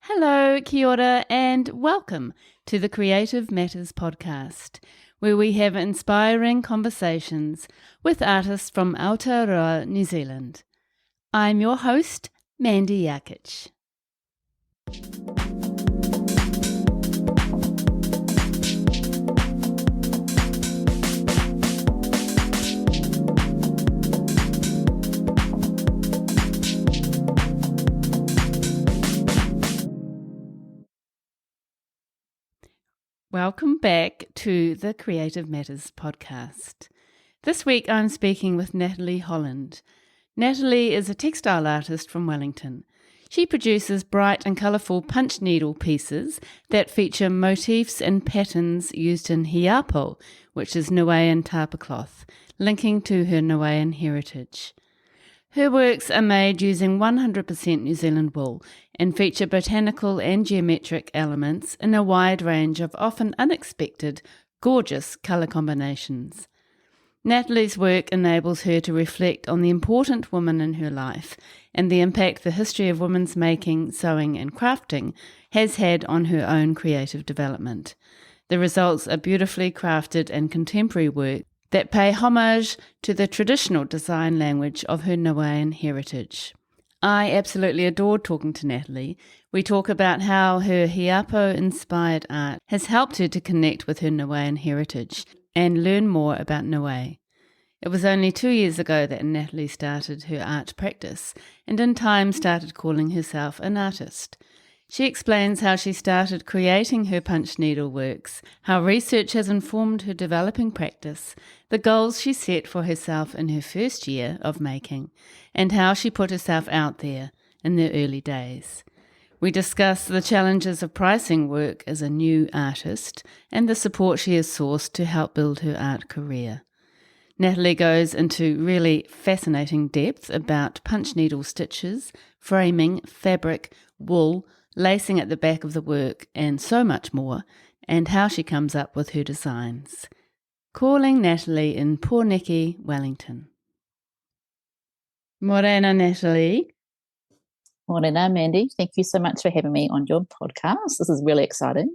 Hello, kia ora, and welcome to the Creative Matters podcast, where we have inspiring conversations with artists from Aotearoa, New Zealand. I'm your host, Mandy Jakic. Welcome back to the Creative Matters podcast. This week I'm speaking with Natalie Holland. Natalie is a textile artist from Wellington. She produces bright and colourful punch needle pieces that feature motifs and patterns used in hiapo, which is Niuean tapa cloth, linking to her Niuean heritage. Her works are made using 100% New Zealand wool and feature botanical and geometric elements in a wide range of often unexpected, gorgeous colour combinations. Natalie's work enables her to reflect on the important woman in her life and the impact the history of women's making, sewing and crafting has had on her own creative development. The results are beautifully crafted and contemporary work that pay homage to the traditional design language of her Niuean heritage. I absolutely adored talking to Natalie. We talk about how her hiapo-inspired art has helped her to connect with her Niuean heritage and learn more about Niue. It was only 2 years ago that Natalie started her art practice and in time started calling herself an artist. She explains how she started creating her punch needle works, how research has informed her developing practice, the goals she set for herself in her first year of making, and how she put herself out there in the early days. We discuss the challenges of pricing work as a new artist and the support she has sourced to help build her art career. Natalie goes into really fascinating depth about punch needle stitches, framing, fabric, wool, lacing at the back of the work, and so much more, and how she comes up with her designs. Calling Natalie in Porniki, Wellington. Morena, Natalie. Morena, Mandy. Thank you so much for having me on your podcast. This is really exciting.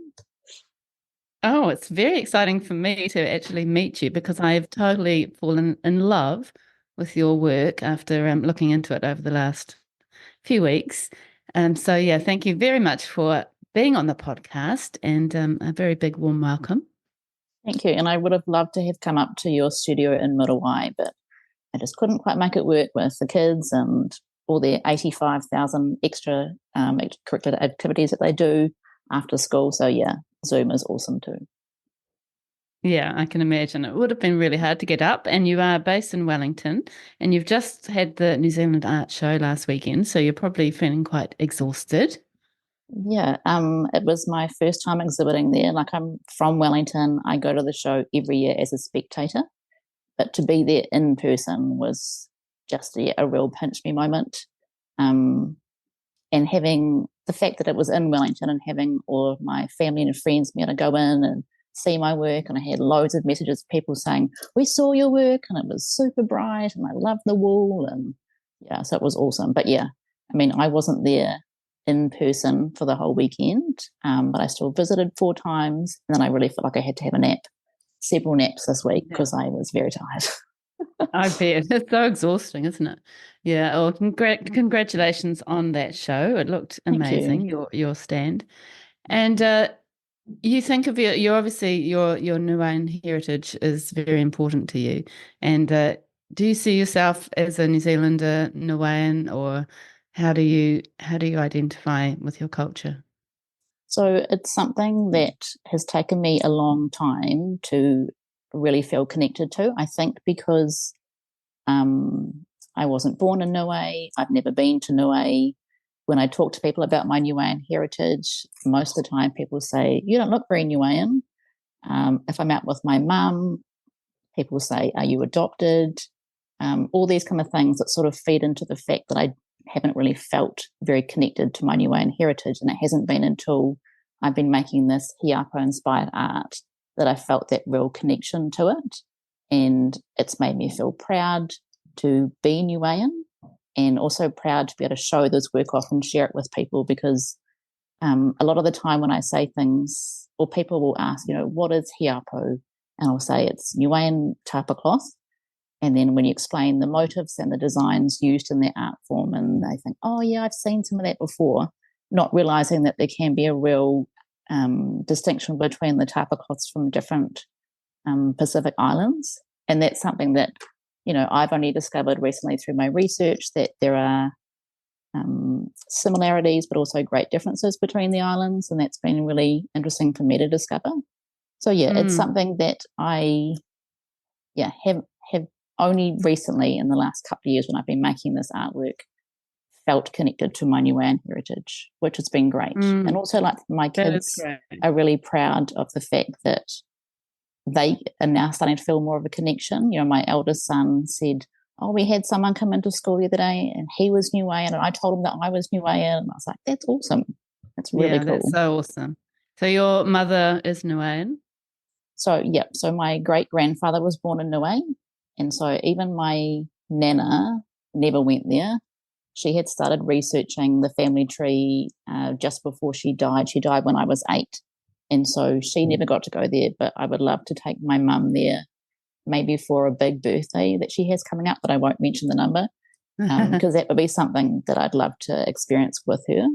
Oh, it's very exciting for me to actually meet you because I've totally fallen in love with your work after looking into it over the last few weeks. Thank you very much for being on the podcast and a very big warm welcome. Thank you. And I would have loved to have come up to your studio in Muriwai, but I just couldn't quite make it work with the kids and all their 85,000 extra curricular activities that they do after school. So yeah, Zoom is awesome too. Yeah, I can imagine. It would have been really hard to get up, and you are based in Wellington, and you've just had the New Zealand Art Show last weekend, so you're probably feeling quite exhausted. Yeah, it was my first time exhibiting there. Like, I'm from Wellington. I go to the show every year as a spectator, but to be there in person was just a real pinch me moment. And having the fact that it was in Wellington and having all of my family and friends be able to go in and see my work, and I had loads of messages, people saying, we saw your work and it was super bright and I love the wool, and yeah, so it was awesome. But yeah, I mean, I wasn't there in person for the whole weekend, but I still visited 4 times, and then I really felt like I had to have a nap, several naps this week because I was very tired. I bet. It's so exhausting, isn't it? Yeah. Well, congratulations on that show. It looked amazing, your stand. And you think of your obviously your Niuean heritage is very important to you. And do you see yourself as a New Zealander Niuean, or how do you identify with your culture? So it's something that has taken me a long time to really feel connected to. I think because I wasn't born in Niue, I've never been to Niue. When I talk to people about my Niuean heritage, most of the time people say, you don't look very Niuean. If I'm out with my mum, people say, are you adopted? All these kind of things that sort of feed into the fact that I haven't really felt very connected to my Niuean heritage. And it hasn't been until I've been making this hiapo-inspired art that I felt that real connection to it. And it's made me feel proud to be Niuean, and also proud to be able to show this work off and share it with people, because A lot of the time when I say things, or people will ask, what is hiapo? And I'll say it's Niuean tapa cloth. And then when you explain the motifs and the designs used in their art form, and they think, oh, yeah, I've seen some of that before, not realizing that there can be a real distinction between the tapa cloths from different Pacific islands. And that's something that, I've only discovered recently through my research, that there are similarities, but also great differences between the islands. And that's been really interesting for me to discover. So, it's something that I, have only recently in the last couple of years when I've been making this artwork felt connected to my Niuean heritage, which has been great. And also, like, my kids are really proud of the fact that they are now starting to feel more of a connection. My eldest son said, oh, we had someone come into school the other day and he was Niuean, and I told him that I was Niuean. And I was like, that's awesome. That's really cool. That's so awesome. So your mother is Niuean? So my great-grandfather was born in Niue. And so even my nana never went there. She had started researching the family tree just before she died. She died when I was 8. And so she never got to go there, but I would love to take my mum there, maybe for a big birthday that she has coming up, but I won't mention the number, because that would be something that I'd love to experience with her.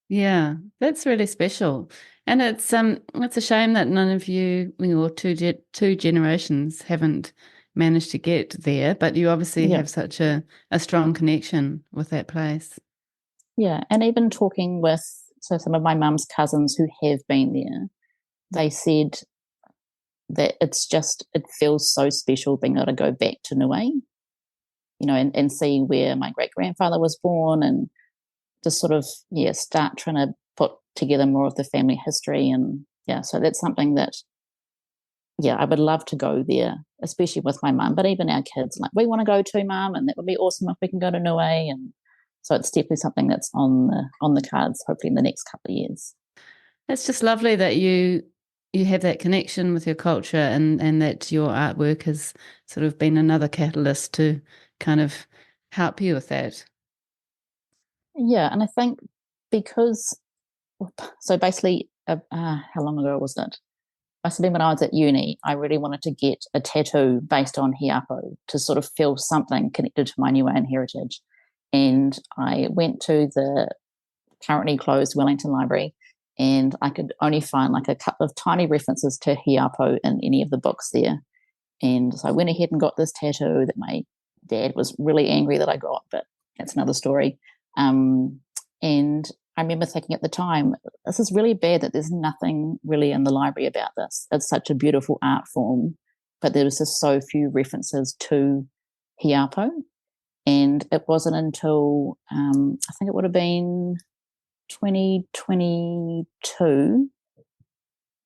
Yeah, that's really special. And it's a shame that none of you, or two generations haven't managed to get there, but you obviously have such a strong connection with that place. Yeah, and even talking with some of my mum's cousins who have been there, they said that it feels so special being able to go back to Niue, and see where my great-grandfather was born, and just sort of, start trying to put together more of the family history. And so that's something that, I would love to go there, especially with my mum, but even our kids, like, we want to go to, Mum, and that would be awesome if we can go to Niue. And so it's definitely something that's on the cards, hopefully in the next couple of years. It's just lovely that you have that connection with your culture, and that your artwork has sort of been another catalyst to kind of help you with that. Yeah, and I think because, so basically, how long ago was it? Must have been when I was at uni. I really wanted to get a tattoo based on hiapo to sort of feel something connected to my Niuean heritage. And I went to the currently closed Wellington Library, and I could only find like a couple of tiny references to hiapo in any of the books there. And so I went ahead and got this tattoo that my dad was really angry that I got, but that's another story. And I remember thinking at the time, this is really bad that there's nothing really in the library about this. It's such a beautiful art form, but there was just so few references to hiapo. And it wasn't until, I think it would have been 2022.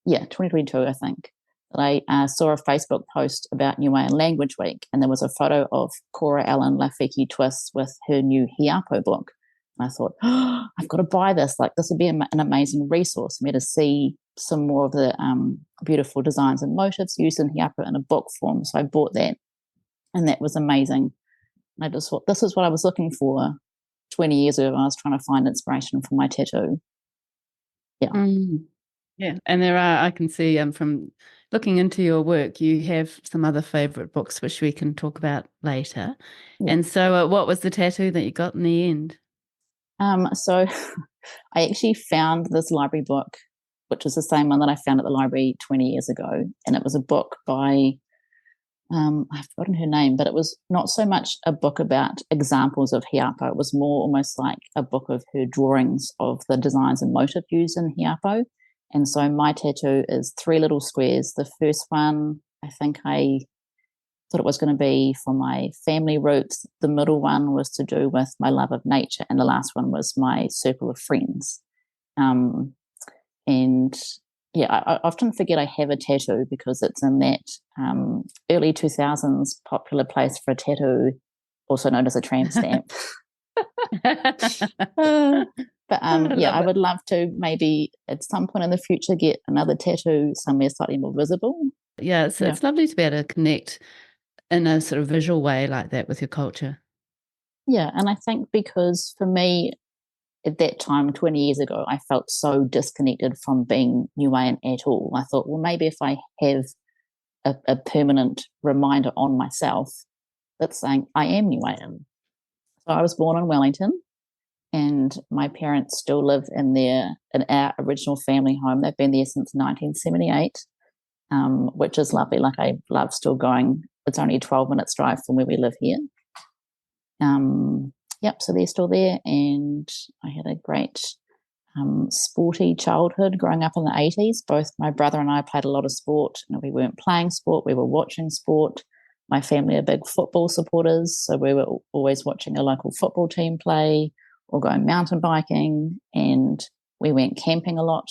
Yeah, 2022, I think, that I saw a Facebook post about Niuean Language Week, and there was a photo of Cora Ellen Lafiki Twist with her new hiapo book. And I thought, oh, I've got to buy this. Like, this would be an amazing resource for me to see some more of the beautiful designs and motifs used in hiapo in a book form. So I bought that, and that was amazing. And I just thought, this is what I was looking for 20 years ago when I was trying to find inspiration for my tattoo. Yeah. Yeah, and there are, I can see from looking into your work, you have some other favourite books which we can talk about later. Yeah. And so what was the tattoo that you got in the end? So I actually found this library book, which is the same one that I found at the library 20 years ago. And it was a book by, I've forgotten her name, but it was not so much a book about examples of hiapo. It was more almost like a book of her drawings of the designs and motif used in hiapo. And so my tattoo is 3 little squares. The first one, I think I thought it was going to be for my family roots. The middle one was to do with my love of nature. And the last one was my circle of friends. And yeah, I often forget I have a tattoo because it's in that early 2000s popular place for a tattoo, also known as a tramp stamp. I would love to maybe at some point in the future get another tattoo somewhere slightly more visible. Yeah, it's lovely to be able to connect in a sort of visual way like that with your culture. Yeah, and I think because for me, at that time, 20 years ago, I felt so disconnected from being Niuean at all. I thought, well, maybe if I have a permanent reminder on myself that's saying I am Niuean. So I was born in Wellington, and my parents still live in our original family home. They've been there since 1978, which is lovely. Like, I love still going. It's only a 12 minutes drive from where we live here. So they're still there, and I had a great sporty childhood growing up in the 80s. Both my brother and I played a lot of sport. We weren't playing sport, we were watching sport. My family are big football supporters, so we were always watching a local football team play or going mountain biking, and we went camping a lot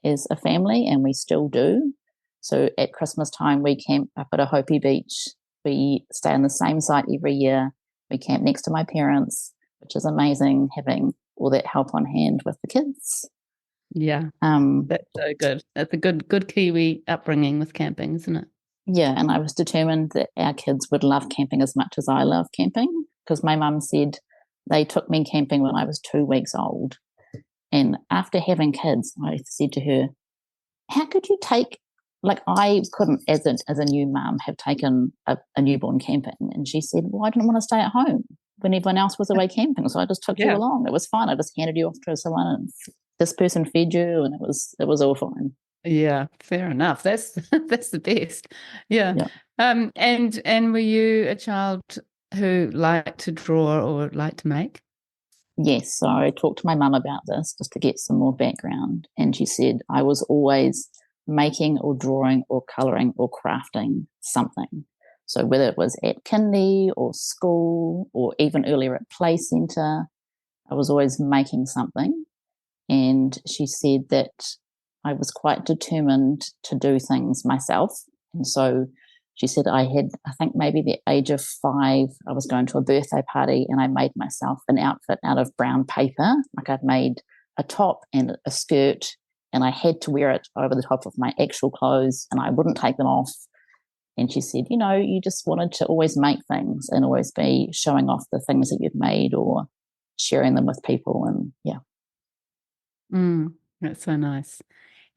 as a family, and we still do. So at Christmas time, we camp up at a Hopi beach. We stay on the same site every year. We camp next to my parents, which is amazing, having all that help on hand with the kids. Yeah, that's so good. That's a good Kiwi upbringing with camping, isn't it? Yeah, and I was determined that our kids would love camping as much as I love camping, because my mum said they took me camping when I was 2 weeks old. And after having kids, I said to her, how could you take, like, I couldn't, as a new mum, have taken a newborn camping. And she said, well, I didn't want to stay at home when everyone else was away camping, so I just took you along. It was fine. I just handed you off to someone, and this person fed you, and it was all fine. Yeah, fair enough. That's the best. Yeah. And were you a child who liked to draw or liked to make? Yes. So I talked to my mum about this just to get some more background, and she said I was always making or drawing or colouring or crafting something. So whether it was at kindy or school or even earlier at play centre, I was always making something. And she said that I was quite determined to do things myself. And so she said I think maybe the age of 5, I was going to a birthday party, and I made myself an outfit out of brown paper. Like, I'd made a top and a skirt, and I had to wear it over the top of my actual clothes, and I wouldn't take them off. And she said, you just wanted to always make things and always be showing off the things that you'd made or sharing them with people. And That's so nice.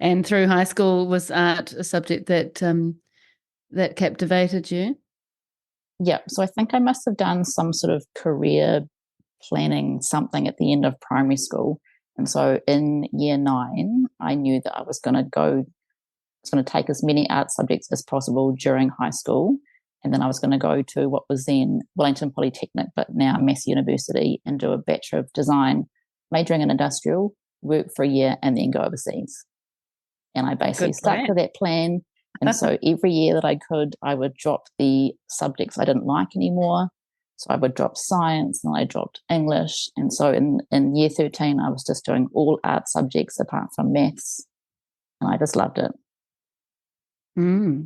And through high school, was art a subject that captivated you? Yeah. So I think I must have done some sort of career planning something at the end of primary school. And so in year 9, I knew that I was going to take as many art subjects as possible during high school. And then I was going to go to what was then Wellington Polytechnic, but now Massey University, and do a Bachelor of Design, majoring in industrial, work for a year, and then go overseas. And I basically stuck to that plan. And so every year that I could, I would drop the subjects I didn't like anymore. So I would drop science, and I dropped English. And so in year 13, I was just doing all art subjects apart from maths. And I just loved it.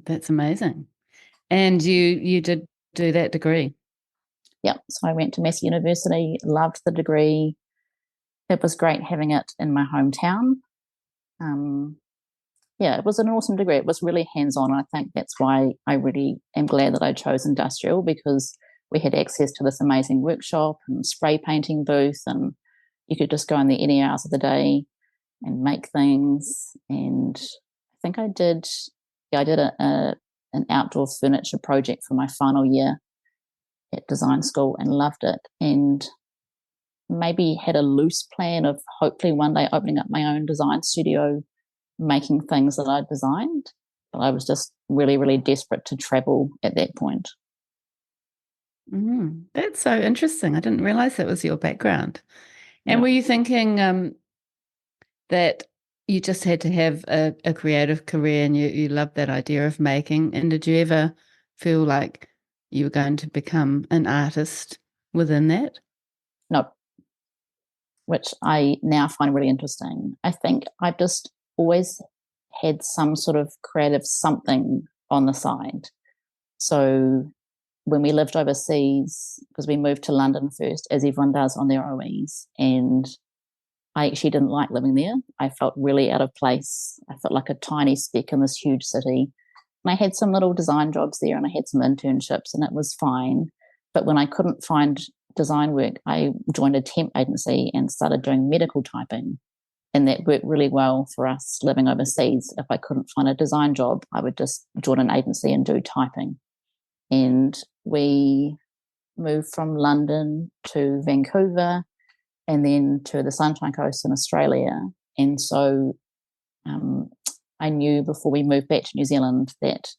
That's amazing. And you did do that degree? Yeah. So I went to Massey University, loved the degree. It was great having it in my hometown. It was an awesome degree. It was really hands-on. I think that's why I really am glad that I chose industrial, because we had access to this amazing workshop and spray painting booth, and you could just go in there any hours of the day and make things. And I think I did an outdoor furniture project for my final year at design school and loved it, and maybe had a loose plan of hopefully one day opening up my own design studio, making things that I designed. But I was just really, really desperate to travel at that point. That's so interesting. I didn't realize that was your background. And were you thinking that you just had to have a creative career, and you loved that idea of making? And did you ever feel like you were going to become an artist within that? No, which I now find really interesting. I think I've just always had some sort of creative something on the side. So when we lived overseas, because we moved to London first, as everyone does on their OEs, and I actually didn't like living there. I felt really out of place. I felt like a tiny speck in this huge city. And I had some little design jobs there, and I had some internships, and it was fine. But when I couldn't find design work, I joined a temp agency and started doing medical typing. And that worked really well for us living overseas. If I couldn't find a design job, I would just join an agency and do typing. And we moved from London to Vancouver and then to the Sunshine Coast in Australia. And so I knew before we moved back to New Zealand that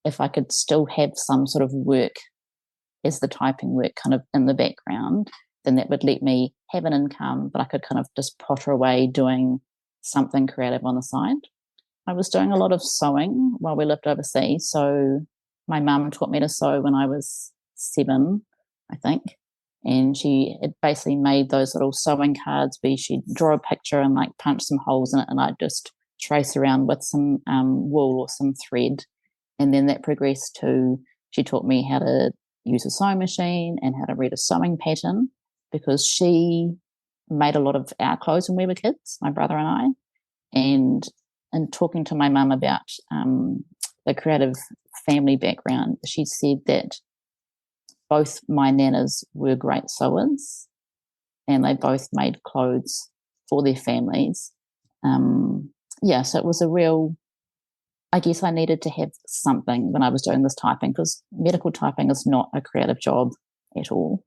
if I could still have some sort of work as the typing work kind of in the background, then that would let me have an income, but I could kind of just potter away doing something creative on the side. I was doing a lot of sewing while we lived overseas. So my mum taught me to sew when I was 7, I think. And she had basically made those little sewing cards where she'd draw a picture and like punch some holes in it, and I'd just trace around with some wool or some thread. And then that progressed to, she taught me how to use a sewing machine and how to read a sewing pattern, because she made a lot of our clothes when we were kids, my brother and I. And talking to my mum about the creative family background, she said that both my nanas were great sewers and they both made clothes for their families. So it was a real, I guess I needed to have something when I was doing this typing, because medical typing is not a creative job at all.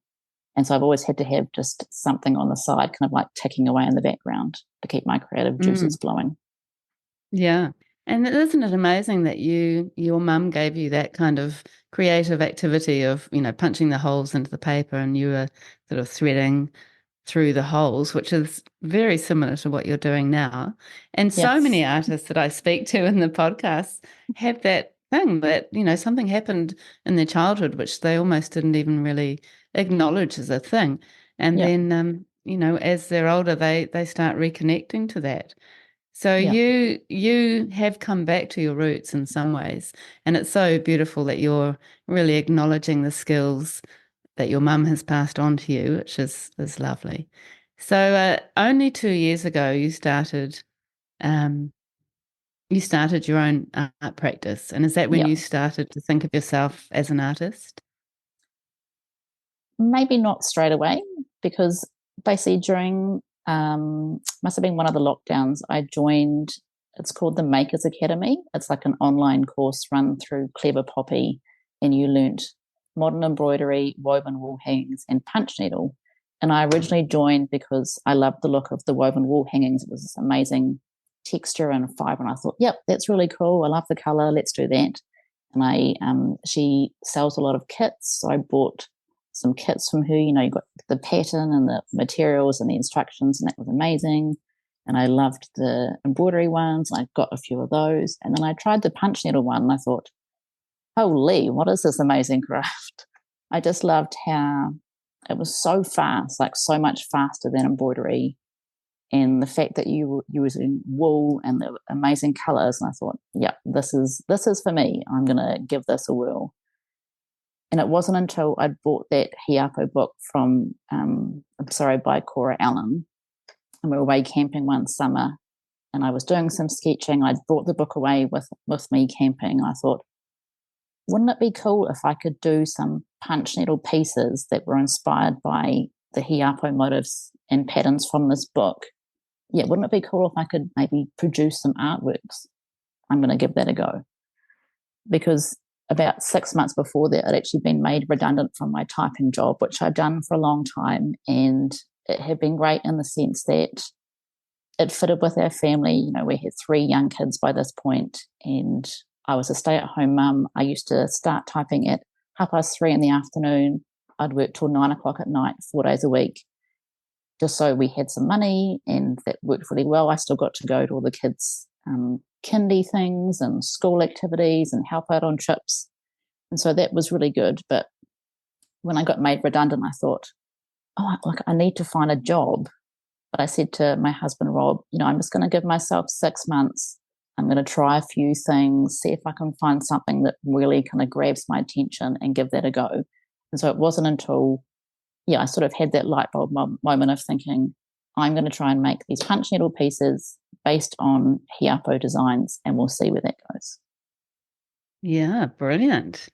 And so I've always had to have just something on the side, kind of like ticking away in the background to keep my creative juices flowing. Yeah. And isn't it amazing that your mum gave you that kind of creative activity of, punching the holes into the paper and you were sort of threading through the holes, which is very similar to what you're doing now. And so many artists that I speak to in the podcast have that thing that, something happened in their childhood, which they almost didn't even really acknowledge as a thing. And then, as they're older, they start reconnecting to that. So you have come back to your roots in some ways, and it's so beautiful that you're really acknowledging the skills that your mum has passed on to you, which is lovely. So only 2 years ago you started your own art practice, and is that when you started to think of yourself as an artist? Maybe not straight away, because basically during must have been one of the lockdowns, I joined, it's called the Makers Academy. It's like an online course run through Clever Poppy, and you learnt modern embroidery, woven wool hangings, and punch needle. And I originally joined because I loved the look of the woven wool hangings. It was this amazing texture and fibre, and I thought, yep, that's really cool. I love the colour. Let's do that. And she sells a lot of kits, so I bought some kits from her. You got the pattern and the materials and the instructions, and that was amazing. And I loved the embroidery ones. I got a few of those. And then I tried the punch needle one, and I thought, holy, what is this amazing craft? I just loved how it was so fast, like so much faster than embroidery. And the fact that you were using wool and the amazing colours. And I thought, yeah, this is for me. I'm going to give this a whirl. And it wasn't until I bought that hiapo book by Cora Allen, and we were away camping one summer, and I was doing some sketching. I'd brought the book away with me camping. I thought, wouldn't it be cool if I could do some punch needle pieces that were inspired by the hiapo motifs and patterns from this book? Yeah, wouldn't it be cool if I could maybe produce some artworks? I'm going to give that a go. Because about 6 months before that, I'd actually been made redundant from my typing job, which I'd done for a long time. And it had been great in the sense that it fitted with our family. We had 3 young kids by this point, and I was a stay-at-home mum. I used to start typing at 3:30 in the afternoon. I'd work till 9 o'clock at night, 4 days a week, just so we had some money, and that worked really well. I still got to go to all the kids' kindy things and school activities and help out on trips. And so that was really good. But when I got made redundant, I thought, I need to find a job. But I said to my husband, Rob, I'm just going to give myself 6 months. I'm going to try a few things, see if I can find something that really kind of grabs my attention and give that a go. And so it wasn't until, I sort of had that light bulb moment of thinking, I'm going to try and make these punch needle pieces based on hiapo designs, and we'll see where that goes. Yeah, brilliant.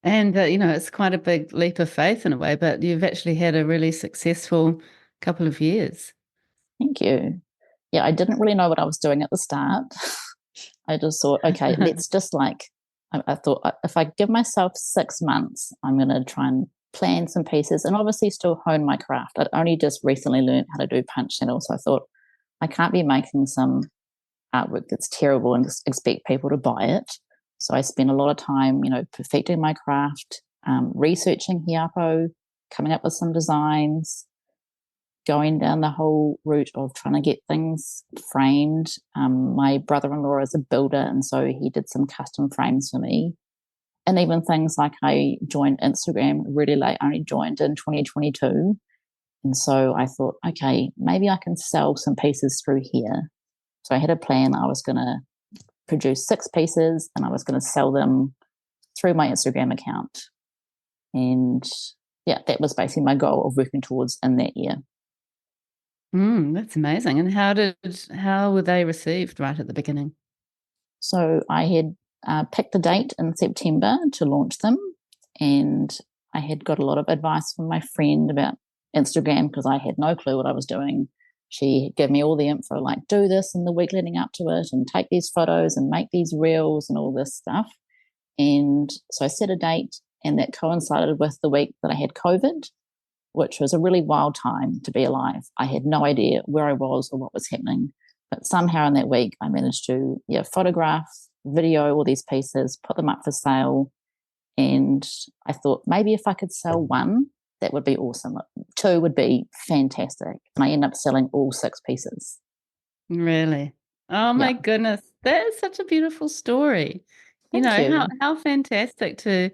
And, it's quite a big leap of faith in a way, but you've actually had a really successful couple of years. Thank you. Yeah, I didn't really know what I was doing at the start. I just thought, okay, let's just I thought if I give myself 6 months, I'm going to try and plan some pieces and obviously still hone my craft. I'd only just recently learned how to do punch saddle, so I thought I can't be making some artwork that's terrible and just expect people to buy it. So I spent a lot of time, perfecting my craft, researching hiapo, coming up with some designs, going down the whole route of trying to get things framed. My brother-in-law is a builder, and so he did some custom frames for me. And even things like I joined Instagram really late, I only joined in 2022. And so I thought, okay, maybe I can sell some pieces through here. So I had a plan. I was going to produce 6 pieces and I was going to sell them through my Instagram account. And yeah, that was basically my goal of working towards in that year. That's amazing. And how were they received right at the beginning? So I had picked a date in September to launch them, and I had got a lot of advice from my friend about Instagram because I had no clue what I was doing. She gave me all the info, like do this in the week leading up to it and take these photos and make these reels and all this stuff. And so I set a date, and that coincided with the week that I had COVID, which was a really wild time to be alive. I had no idea where I was or what was happening. But somehow in that week, I managed to photograph, video all these pieces, put them up for sale. And I thought maybe if I could sell one, that would be awesome. 2 would be fantastic. And I ended up selling all 6 pieces. Really? Oh my Yeah. goodness. That is such a beautiful story. Thank you. How fantastic to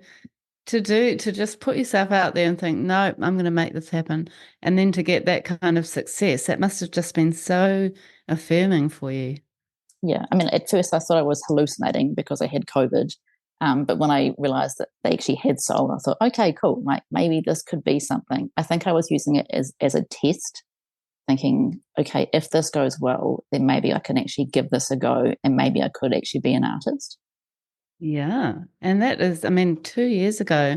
just put yourself out there and think, no, I'm going to make this happen. And then to get that kind of success, that must have just been so affirming for you. Yeah. I mean, at first I thought I was hallucinating because I had COVID. But when I realized that they actually had sold, I thought, okay, cool. Like maybe this could be something. I think I was using it as a test, thinking, okay, if this goes well, then maybe I can actually give this a go and maybe I could actually be an artist. Yeah. And that is, I mean, 2 years ago,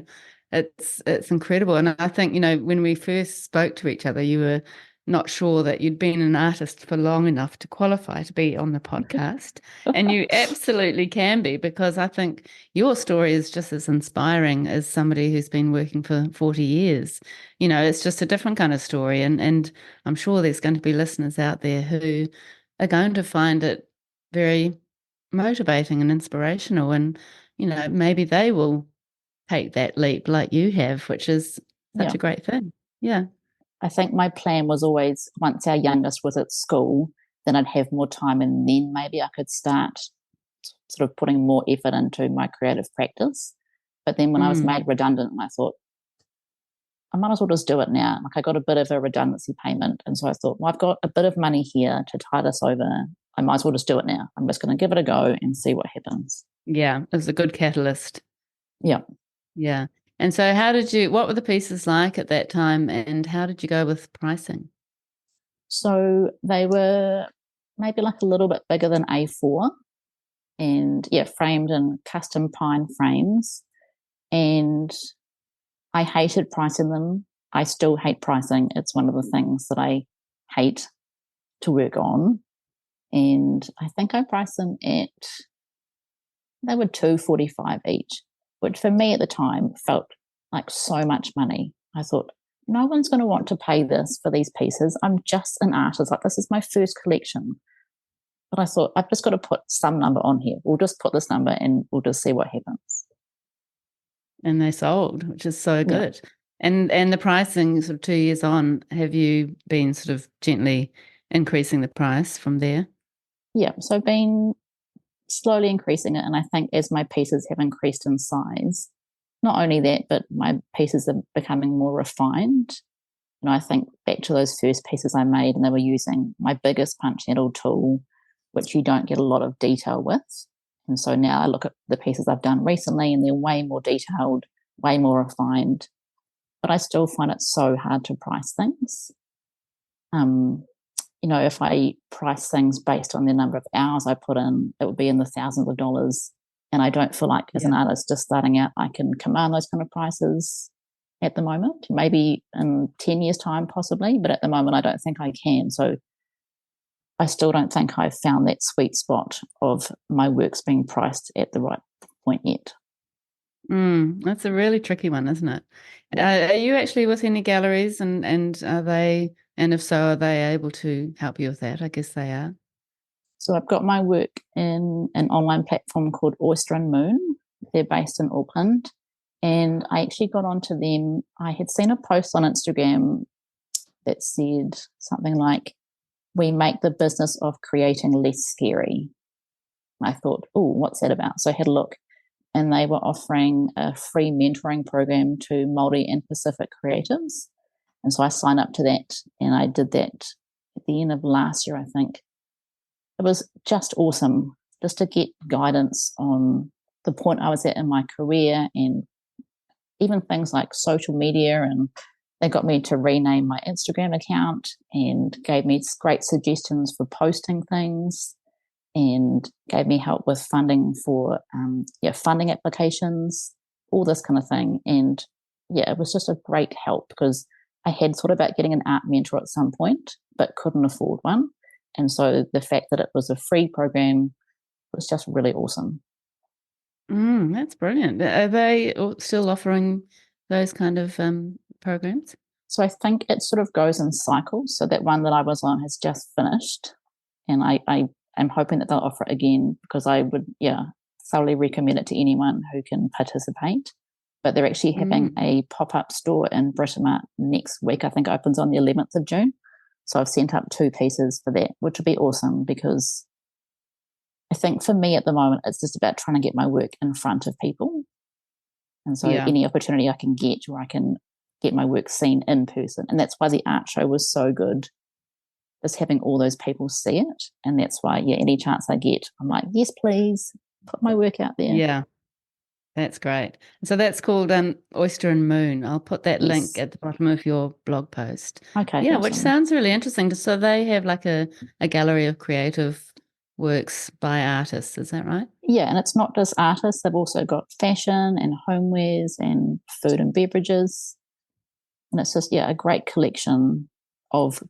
it's incredible. And I think, when we first spoke to each other, you were not sure that you'd been an artist for long enough to qualify to be on the podcast. And you absolutely can be, because I think your story is just as inspiring as somebody who's been working for 40 years. It's just a different kind of story. And I'm sure there's going to be listeners out there who are going to find it very motivating and inspirational, and maybe they will take that leap like you have, which is such Yeah. a great thing. Yeah. I think my plan was always once our youngest was at school, then I'd have more time and then maybe I could start sort of putting more effort into my creative practice. But then when I was made redundant, I thought, I might as well just do it now. Like I got a bit of a redundancy payment. And so I thought, well, I've got a bit of money here to tide us over. I might as well just do it now. I'm just going to give it a go and see what happens. Yeah, it was a good catalyst. Yeah. Yeah. And so what were the pieces like at that time, and how did you go with pricing? So they were maybe like a little bit bigger than A4 and framed in custom pine frames. And I hated pricing them. I still hate pricing. It's one of the things that I hate to work on. And I think I priced them at, they were $245 each, which for me at the time felt like so much money. I thought, no one's going to want to pay this for these pieces. I'm just an artist. Like, this is my first collection. But I thought, I've just got to put some number on here. We'll just put this number and we'll just see what happens. And they sold, which is so Yeah. good. And the pricing sort of 2 years on, have you been sort of gently increasing the price from there? Yeah. So I've been slowly increasing it. And I think as my pieces have increased in size, not only that, but my pieces are becoming more refined. I think back to those first pieces I made, and they were using my biggest punch needle tool, which you don't get a lot of detail with. And so now I look at the pieces I've done recently and they're way more detailed, way more refined. But I still find it so hard to price things. If I price things based on the number of hours I put in, it would be in the thousands of dollars. And I don't feel like as an artist just starting out, I can command those kind of prices at the moment. Maybe in 10 years' time, possibly, but at the moment, I don't think I can. So I still don't think I've found that sweet spot of my works being priced at the right point yet. That's a really tricky one, isn't it? Yeah. Are you actually with any galleries, and are they, and if so, are they able to help you with that? I guess they are. So I've got my work in an online platform called Oyster and Moon. They're based in Auckland. And I actually got onto them. I had seen a post on Instagram that said something like, "We make the business of creating less scary." I thought, oh, what's that about? So I had a look, and they were offering a free mentoring program to Māori and Pacific creatives. And so I signed up to that, and I did that at the end of last year, I think. It was just awesome just to get guidance on the point I was at in my career, and even things like social media. And they got me to rename my Instagram account and gave me great suggestions for posting things, and gave me help with funding for funding applications, all this kind of thing. And yeah, it was just a great help because I had thought about getting an art mentor at some point, but couldn't afford one. And so the fact that it was a free program was just really awesome. That's brilliant. Are they still offering those kind of programs? So I think it sort of goes in cycles. So that one that I was on has just finished, and I am hoping that they'll offer it again because I would, thoroughly recommend it to anyone who can participate. But they're actually having a pop-up store in Britomart next week. I think it opens on the 11th of June. So I've sent up 2 pieces for that, which would be awesome because I think for me at the moment, it's just about trying to get my work in front of people. And so any opportunity I can get where I can get my work seen in person. And that's why the art show was so good, just having all those people see it. And that's why, any chance I get, I'm like, yes, please, put my work out there. Yeah, that's great. So that's called Oyster and Moon. I'll put that link at the bottom of your blog post. Okay. Yeah, awesome. Which sounds really interesting. So they have like a gallery of creative works by artists, is that right? Yeah, and it's not just artists. They've also got fashion and homewares and food and beverages. And it's just, a great collection of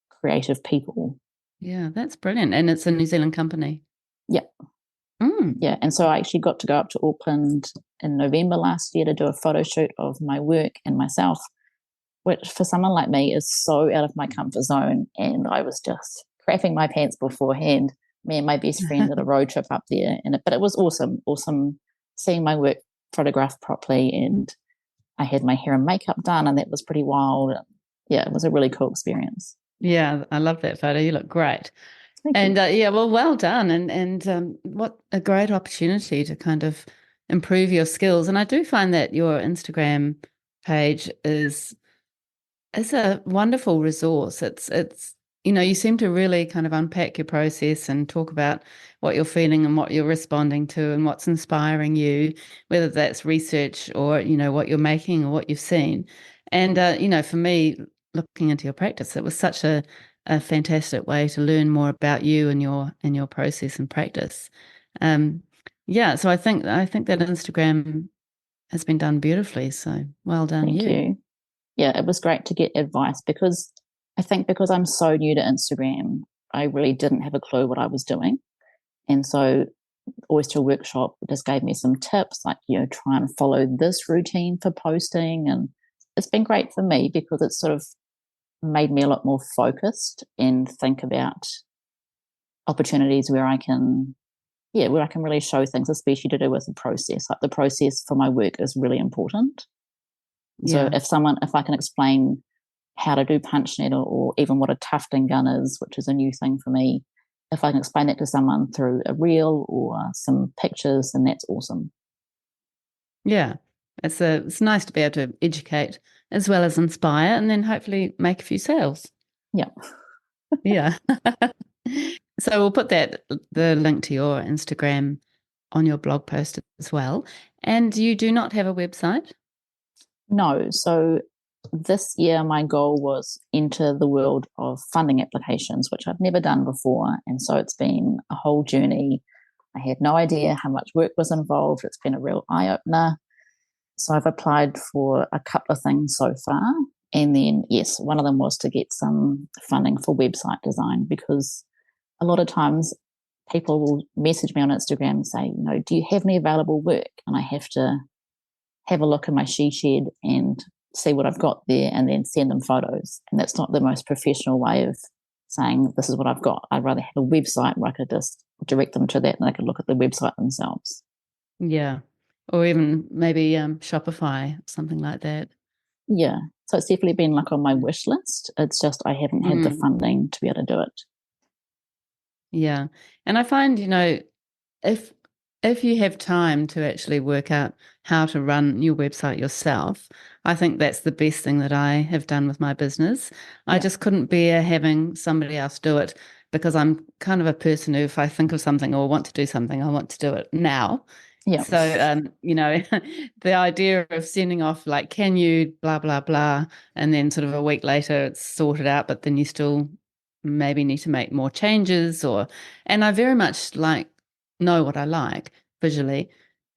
creative people. Yeah, that's brilliant. And it's a New Zealand company. Yeah. Yeah, and so I actually got to go up to Auckland in November last year to do a photo shoot of my work and myself, which for someone like me is so out of my comfort zone. And I was just crapping my pants beforehand. Me and my best friend did a road trip up there, but it was awesome seeing my work photographed properly. And I had my hair and makeup done, and that was pretty wild. Yeah, it was a really cool experience. Yeah, I love that photo. You look great. Thank you. Well done. And what a great opportunity to kind of improve your skills. And I do find that your Instagram page is a wonderful resource. It's you seem to really kind of unpack your process and talk about what you're feeling and what you're responding to and what's inspiring you, whether that's research or, what you're making or what you've seen. And, for me, looking into your practice, it was such a fantastic way to learn more about you and your process and practice. So I think that Instagram has been done beautifully. So well done, Thank you. Yeah, it was great to get advice because I think because I'm so new to Instagram, I really didn't have a clue what I was doing. And so Oyster Workshop just gave me some tips like, try and follow this routine for posting. And it's been great for me because it's sort of made me a lot more focused and think about opportunities where I can really show things, especially to do with the process. Like the process for my work is really important. So if I can explain how to do punch net or even what a tufting gun is, which is a new thing for me, if I can explain that to someone through a reel or some pictures, then that's awesome. Yeah, it's nice to be able to educate as well as inspire, and then hopefully make a few sales. Yeah. Yeah. So we'll put the link to your Instagram on your blog post as well. And you do not have a website? No. So this year my goal was enter the world of funding applications, which I've never done before. And so it's been a whole journey. I had no idea how much work was involved. It's been a real eye-opener. So I've applied for a couple of things so far. And then, yes, one of them was to get some funding for website design, because a lot of times people will message me on Instagram and say, do you have any available work? And I have to have a look in my she shed and see what I've got there and then send them photos. And that's not the most professional way of saying this is what I've got. I'd rather have a website where I could just direct them to that and they could look at the website themselves. Yeah. Or even maybe Shopify, something like that. Yeah. So it's definitely been like on my wish list. It's just I haven't had the funding to be able to do it. Yeah. And I find, if you have time to actually work out how to run your website yourself, I think that's the best thing that I have done with my business. I just couldn't bear having somebody else do it, because I'm kind of a person who, if I think of something or want to do something, I want to do it now. Yeah. So, the idea of sending off like, can you blah, blah, blah, and then sort of a week later it's sorted out, but then you still maybe need to make more changes and I very much know what I like visually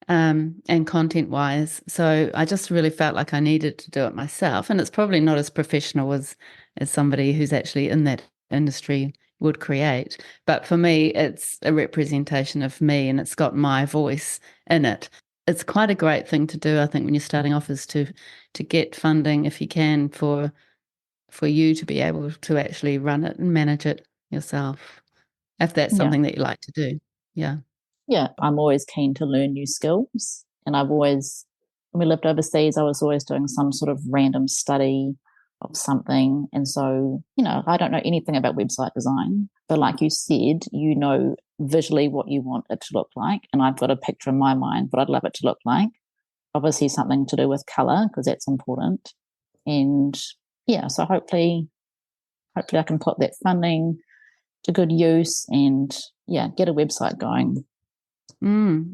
and content-wise. So I just really felt like I needed to do it myself. And it's probably not as professional as somebody who's actually in that industry would create. But for me, it's a representation of me and it's got my voice in it. It's quite a great thing to do, I think, when you're starting off, is to get funding, if you can, for you to be able to actually run it and manage it yourself, if that's something that you like to do. Yeah. Yeah, I'm always keen to learn new skills. And when we lived overseas, I was always doing some sort of random study of something. And so, I don't know anything about website design, but like you said, visually what you want it to look like. And I've got a picture in my mind what I'd love it to look like. Obviously something to do with color, because that's important. And yeah, so hopefully I can put that funding to good use and get a website going.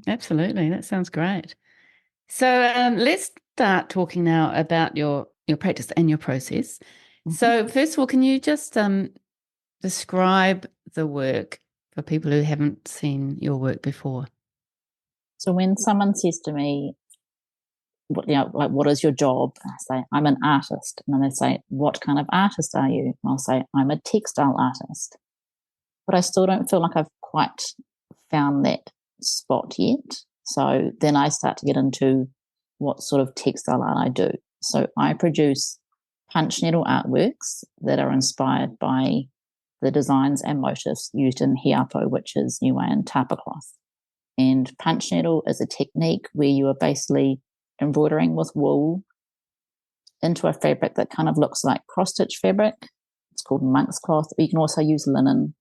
Absolutely. That sounds great. So let's start talking now about your practice and your process. Mm-hmm. So first of all, can you just describe the work for people who haven't seen your work before? So when someone says to me, what is your job? I say, I'm an artist. And then they say, what kind of artist are you? And I'll say, I'm a textile artist. But I still don't feel like I've quite found that spot yet. So then I start to get into what sort of textile art I do. So I produce punch needle artworks that are inspired by the designs and motifs used in hiapo, which is Niuean tapa cloth. And punch needle is a technique where you are basically embroidering with wool into a fabric that kind of looks like cross-stitch fabric. It's called monk's cloth. Or you can also use linen.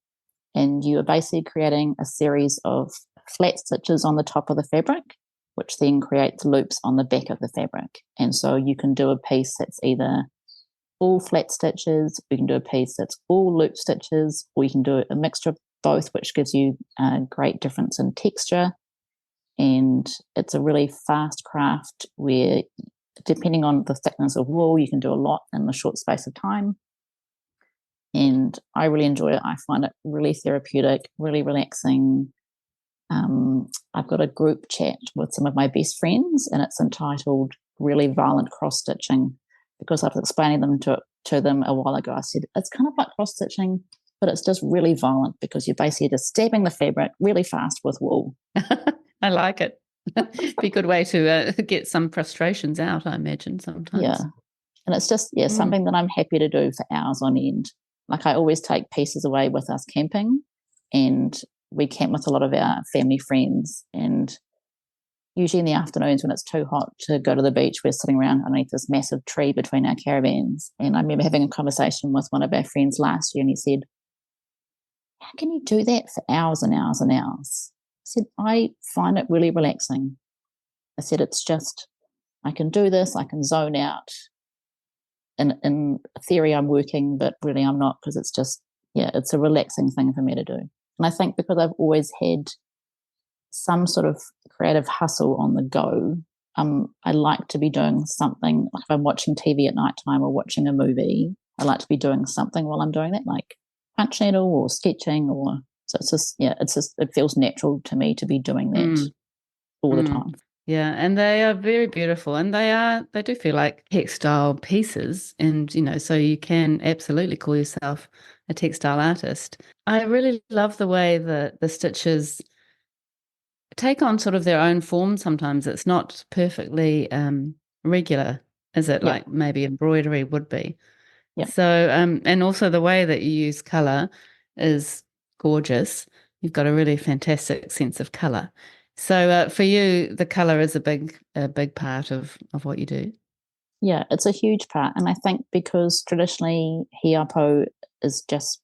And you are basically creating a series of flat stitches on the top of the fabric, which then creates loops on the back of the fabric. And so you can do a piece that's either all flat stitches, you can do a piece that's all loop stitches, or you can do a mixture of both, which gives you a great difference in texture. And it's a really fast craft where, depending on the thickness of wool, you can do a lot in a short space of time. And I really enjoy it. I find it really therapeutic, really relaxing. I've got a group chat with some of my best friends, and it's entitled Really Violent Cross-Stitching, because I was explaining them to them a while ago. I said, it's kind of like cross-stitching, but it's just really violent because you're basically just stabbing the fabric really fast with wool. I like it. Be a good way to get some frustrations out, I imagine, sometimes. Yeah. And it's just, something that I'm happy to do for hours on end. Like I always take pieces away with us camping, and we camp with a lot of our family friends. And usually in the afternoons when it's too hot to go to the beach, we're sitting around underneath this massive tree between our caravans. And I remember having a conversation with one of our friends last year, and he said, how can you do that for hours and hours and hours? I said, I find it really relaxing. I said, it's just, I can do this, I can zone out. In theory, I'm working, but really I'm not, because it's just, it's a relaxing thing for me to do. And I think because I've always had some sort of creative hustle on the go, I like to be doing something. Like if I'm watching TV at nighttime or watching a movie, I like to be doing something while I'm doing that, like punch needle or sketching or So it's just, it feels natural to me to be doing that all the time. Yeah, and they are very beautiful, and they do feel like textile pieces, and so you can absolutely call yourself a textile artist. I really love the way that the stitches take on sort of their own form sometimes. It's not perfectly regular, is it? Like maybe embroidery would be. Yeah. So, and also the way that you use colour is gorgeous. You've got a really fantastic sense of colour. So, for you, the colour is a big part of what you do. Yeah, it's a huge part. And I think because traditionally hiapo is just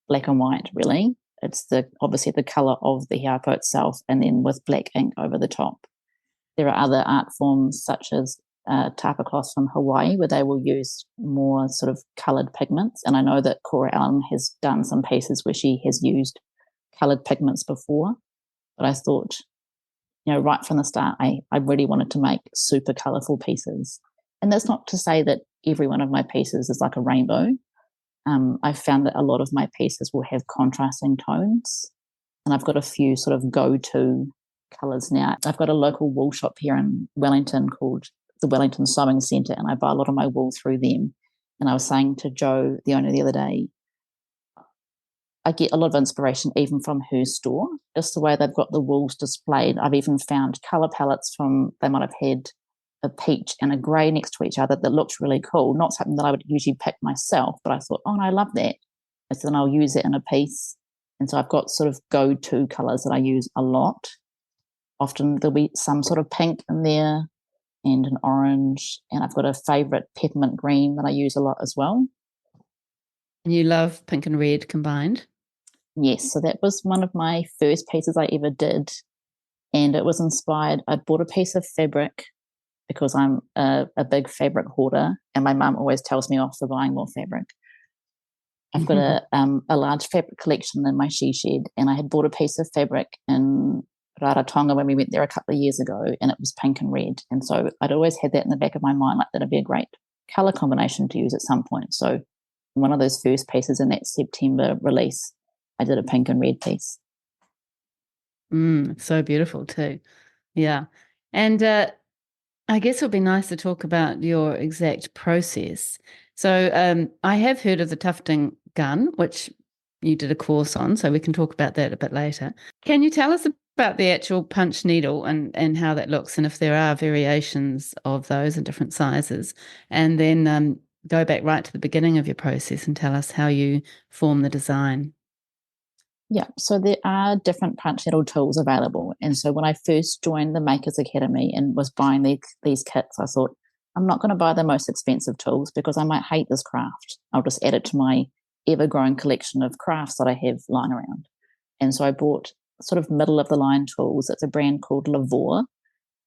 black and white, really. It's obviously the colour of the hiapo itself and then with black ink over the top. There are other art forms such as tapa cloth from Hawaii where they will use more sort of coloured pigments. And I know that Cora Allen has done some pieces where she has used coloured pigments before. But I thought, right from the start, I really wanted to make super colourful pieces. And that's not to say that every one of my pieces is like a rainbow. I've found that a lot of my pieces will have contrasting tones. And I've got a few sort of go-to colours now. I've got a local wool shop here in Wellington called the Wellington Sewing Centre, and I buy a lot of my wool through them. And I was saying to Joe, the owner, the other day, I get a lot of inspiration even from her store, just the way they've got the wools displayed. I've even found colour palettes they might have had a peach and a grey next to each other that looks really cool. Not something that I would usually pick myself, but I thought, oh, no, I love that. And so then I'll use it in a piece. And so I've got sort of go-to colours that I use a lot. Often there'll be some sort of pink in there and an orange. And I've got a favourite peppermint green that I use a lot as well. And you love pink and red combined? Yes, so that was one of my first pieces I ever did. And it was inspired. I bought a piece of fabric because I'm a big fabric hoarder, and my mum always tells me off for buying more fabric. I've got a large fabric collection in my she shed, and I had bought a piece of fabric in Rarotonga when we went there a couple of years ago, and it was pink and red. And so I'd always had that in the back of my mind, like that'd be a great colour combination to use at some point. So one of those first pieces in that September release, I did a pink and red piece. So beautiful too. Yeah. And I guess it would be nice to talk about your exact process. So I have heard of the tufting gun, which you did a course on, so we can talk about that a bit later. Can you tell us about the actual punch needle and how that looks, and if there are variations of those in different sizes? And then go back right to the beginning of your process and tell us how you form the design. Yeah, so there are different punch needle tools available. And so when I first joined the Makers Academy and was buying these kits, I thought, I'm not going to buy the most expensive tools because I might hate this craft. I'll just add it to my ever-growing collection of crafts that I have lying around. And so I bought sort of middle-of-the-line tools. It's a brand called Lavore,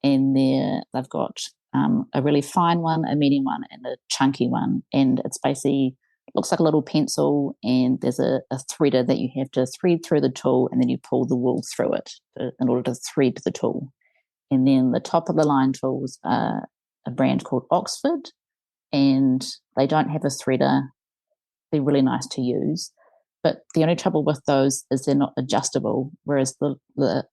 and they've got a really fine one, a medium one, and a chunky one. And it's basically looks like a little pencil, and there's a threader that you have to thread through the tool, and then you pull the wool through it in order to thread the tool. And then the top of the line tools are a brand called Oxford, and they don't have a threader. They're really nice to use. But the only trouble with those is they're not adjustable, whereas the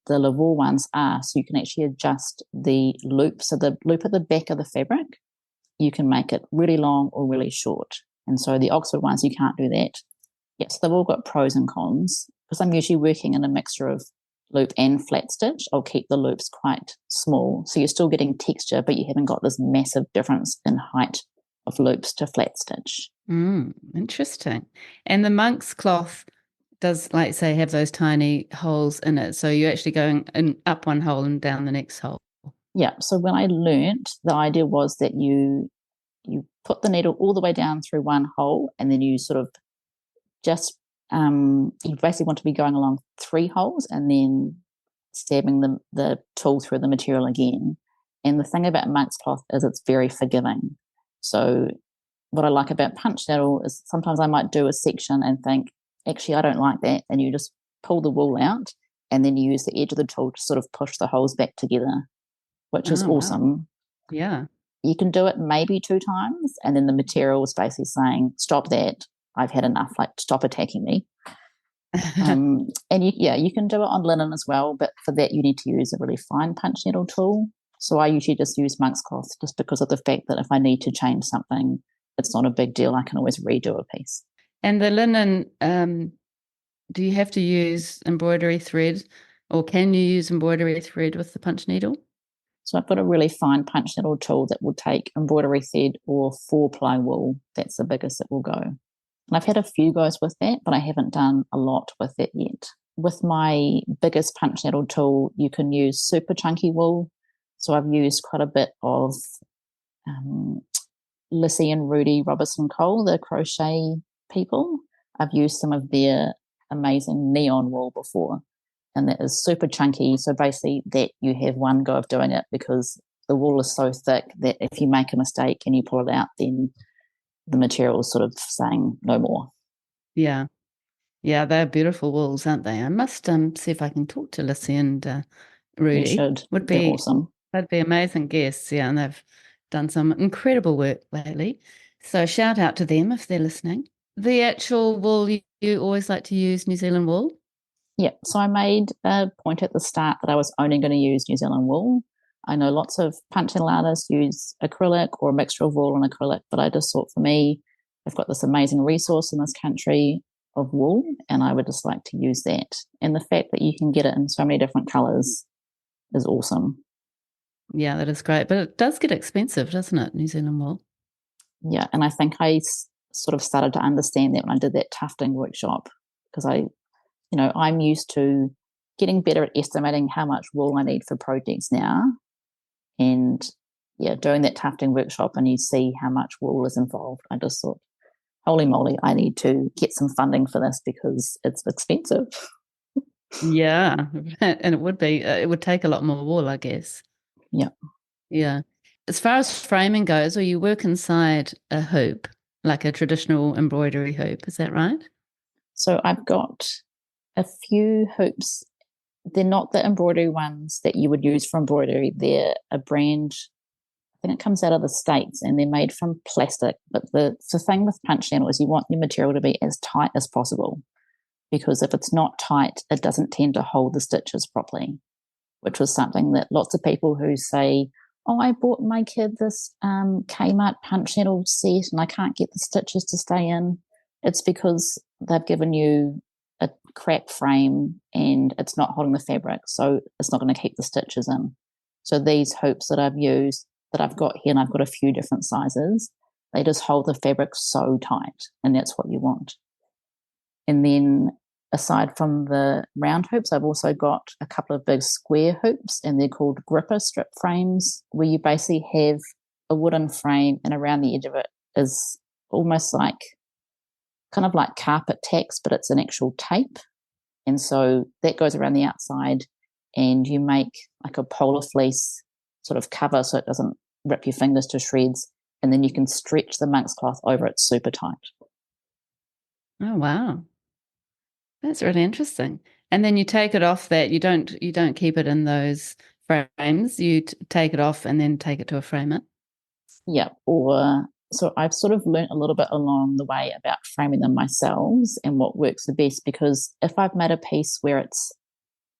Lavore ones are. So you can actually adjust the loop. So the loop at the back of the fabric, you can make it really long or really short. And so the Oxford ones, you can't do that. Yes, they've all got pros and cons. Because I'm usually working in a mixture of loop and flat stitch, I'll keep the loops quite small. So you're still getting texture, but you haven't got this massive difference in height of loops to flat stitch. Interesting. And the monk's cloth does, like, say, have those tiny holes in it. So you're actually going up one hole and down the next hole. Yeah. So when I learnt, the idea was that you put the needle all the way down through one hole, and then you sort of just you basically want to be going along 3 holes and then stabbing the tool through the material again. And the thing about monk's cloth is it's very forgiving. So what I like about punch needle is sometimes I might do a section and think, actually, I don't like that. And you just pull the wool out, and then you use the edge of the tool to sort of push the holes back together, which is awesome. Wow. Yeah. You can do it maybe 2 times, and then the material is basically saying, stop that. I've had enough, like, stop attacking me. And you can do it on linen as well, but for that you need to use a really fine punch needle tool. So I usually just use monk's cloth just because of the fact that if I need to change something, it's not a big deal. I can always redo a piece. And the linen, do you have to use embroidery thread, or can you use embroidery thread with the punch needle? So I've got a really fine punch needle tool that will take embroidery thread or 4-ply wool. That's the biggest it will go. And I've had a few goes with that, but I haven't done a lot with it yet. With my biggest punch needle tool, you can use super chunky wool. So I've used quite a bit of Lissy and Rudy Robertson Cole, the crochet people. I've used some of their amazing neon wool before, and that is super chunky. So basically that you have one go of doing it because the wool is so thick that if you make a mistake and you pull it out, then the material is sort of saying no more. Yeah. Yeah, they're beautiful wools, aren't they? I must see if I can talk to Lissy and Rudy. You should. They're awesome. They'd be amazing guests, yeah, and they've done some incredible work lately. So shout out to them if they're listening. The actual wool, you always like to use New Zealand wool? Yeah, so I made a point at the start that I was only going to use New Zealand wool. I know lots of punch needle artists use acrylic or a mixture of wool and acrylic, but I just thought for me, I've got this amazing resource in this country of wool, and I would just like to use that. And the fact that you can get it in so many different colours is awesome. Yeah, that is great. But it does get expensive, doesn't it, New Zealand wool? Yeah, and I think I sort of started to understand that when I did that tufting workshop, because I'm used to getting better at estimating how much wool I need for projects now. And yeah, doing that tufting workshop and you see how much wool is involved, I just thought, holy moly, I need to get some funding for this because it's expensive. Yeah, and it would take a lot more wool, I guess. Yeah. Yeah. As far as framing goes, or you work inside a hoop, like a traditional embroidery hoop, is that right? So I've got a few hoops. They're not the embroidery ones that you would use for embroidery. They're a brand, I think it comes out of the States, and they're made from plastic. But the thing with punch needle is you want your material to be as tight as possible, because if it's not tight, it doesn't tend to hold the stitches properly, which was something that lots of people who say, oh, I bought my kid this Kmart punch needle set and I can't get the stitches to stay in. It's because they've given you a crap frame and it's not holding the fabric, so it's not going to keep the stitches in. So these hoops that I've used, that I've got here, and I've got a few different sizes, they just hold the fabric so tight, and that's what you want. And then aside from the round hoops, I've also got a couple of big square hoops, and they're called gripper strip frames, where you basically have a wooden frame and around the edge of it is almost like kind of like carpet tacks, but it's an actual tape. And so that goes around the outside and you make like a polar fleece sort of cover so it doesn't rip your fingers to shreds. And then you can stretch the monk's cloth over it super tight. Oh, wow. That's really interesting. And then you take it off that you don't keep it in those frames. You take it off and then take it to a framer. Yeah. So I've sort of learned a little bit along the way about framing them myself and what works the best, because if I've made a piece where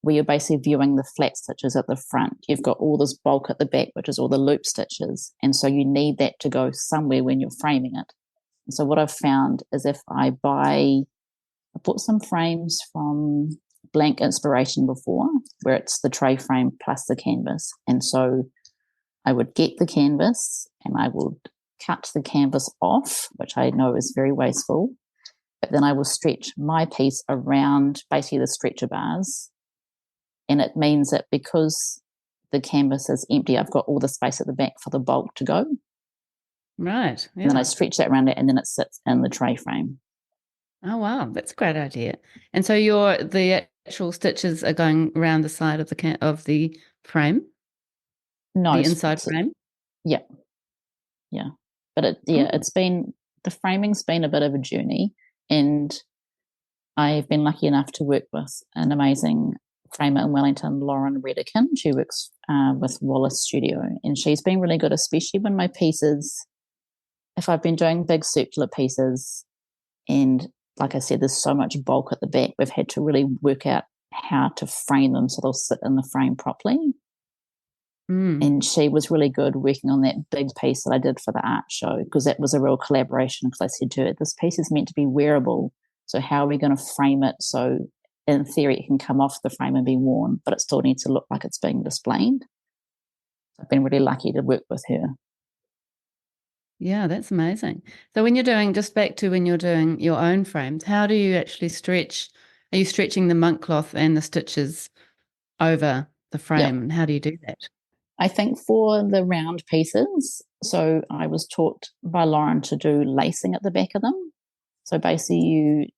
you're basically viewing the flat stitches at the front, you've got all this bulk at the back, which is all the loop stitches. And so you need that to go somewhere when you're framing it. And so what I've found is if I bought some frames from Blank Inspiration before, where it's the tray frame plus the canvas. And so I would get the canvas and I would cut the canvas off, which I know is very wasteful, but then I will stretch my piece around basically the stretcher bars. And it means that because the canvas is empty, I've got all the space at the back for the bulk to go. Right. Yeah. And then I stretch that around it and then it sits in the tray frame. Oh, wow. That's a great idea. And so the actual stitches are going around the side of the frame? No. The inside frame? Yeah. Yeah. But the framing's been a bit of a journey, and I've been lucky enough to work with an amazing framer in Wellington, Lauren Redican. She works with Wallace Studio, and she's been really good, especially when my pieces, if I've been doing big circular pieces and like I said, there's so much bulk at the back. We've had to really work out how to frame them so they'll sit in the frame properly. And she was really good working on that big piece that I did for the art show, because that was a real collaboration, because I said to her, this piece is meant to be wearable, so how are we going to frame it so in theory it can come off the frame and be worn, but it still needs to look like it's being displayed. I've been really lucky to work with her. Yeah, that's amazing. So when you're doing, just back to when you're doing your own frames, how do you actually stretch? Are you stretching the monk cloth and the stitches over the frame? Yep. And how do you do that? I think for the round pieces, so I was taught by Lauren to do lacing at the back of them. So basically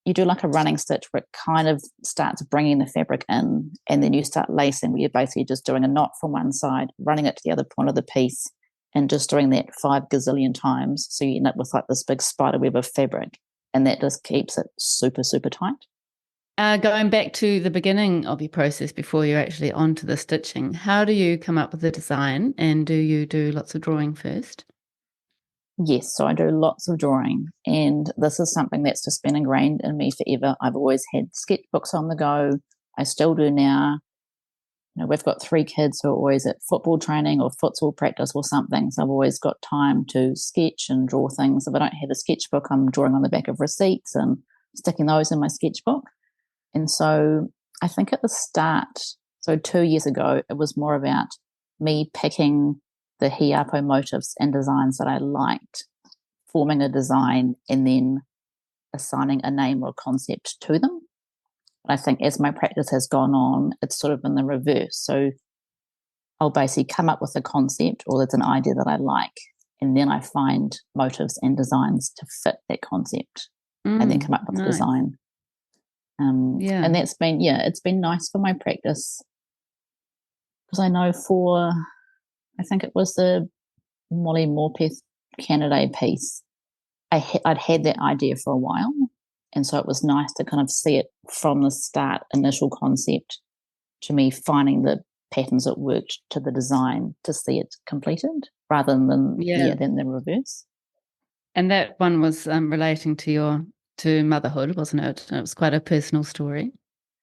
you do like a running stitch where it kind of starts bringing the fabric in, and then you start lacing, where you're basically just doing a knot from one side, running it to the other point of the piece, and just doing that 5 gazillion times. So you end up with like this big spider web of fabric, and that just keeps it super, super tight. Going back to the beginning of your process before you're actually onto the stitching, how do you come up with the design, and do you do lots of drawing first? Yes, so I do lots of drawing, and this is something that's just been ingrained in me forever. I've always had sketchbooks on the go. I still do now. We've got 3 kids who are always at football training or futsal practice or something, so I've always got time to sketch and draw things. If I don't have a sketchbook, I'm drawing on the back of receipts and sticking those in my sketchbook. And so I think at the start, so 2 years ago, it was more about me picking the hiapo motifs and designs that I liked, forming a design, and then assigning a name or a concept to them. But I think as my practice has gone on, it's sort of in the reverse. So I'll basically come up with a concept, or there's an idea that I like, and then I find motifs and designs to fit that concept, and then come up with a design. And that's been, it's been nice for my practice, because I know I think it was the Molly Morpeth Canada piece, I'd had that idea for a while, and so it was nice to kind of see it from the start, initial concept, to me finding the patterns that worked to the design, to see it completed, rather than the reverse. And that one was relating to motherhood, wasn't it? It was quite a personal story.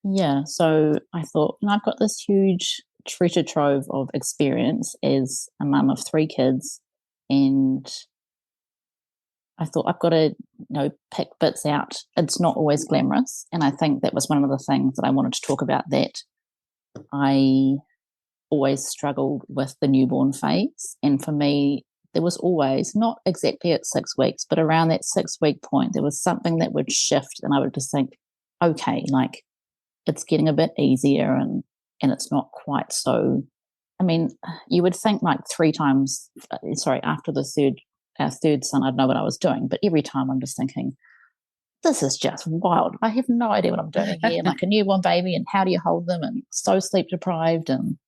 Yeah, so I thought, I've got this huge treasure trove of experience as a mum of 3 kids, and I thought I've got to, pick bits out. It's not always glamorous, and I think that was one of the things that I wanted to talk about, that I always struggled with the newborn phase, and for me, there was always, not exactly at 6 weeks, but around that 6-week point, there was something that would shift, and I would just think, okay, like, it's getting a bit easier, and it's not quite so. I mean, you would think like 3 times, after our third son, I'd know what I was doing, but every time I'm just thinking, this is just wild. I have no idea what I'm doing here. Like a newborn baby, and how do you hold them, and so sleep deprived, and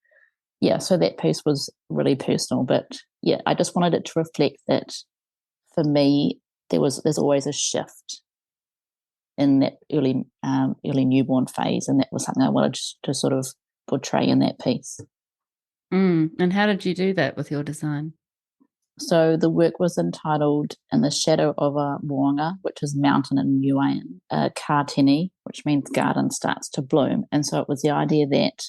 so that piece was really personal. But I just wanted it to reflect that for me, there's always a shift in that early newborn phase, and that was something I wanted to sort of portray in that piece. And how did you do that with your design? So the work was entitled "In the Shadow of a Moanga," which is mountain in Niuean, ka tini, which means garden starts to bloom. And so it was the idea that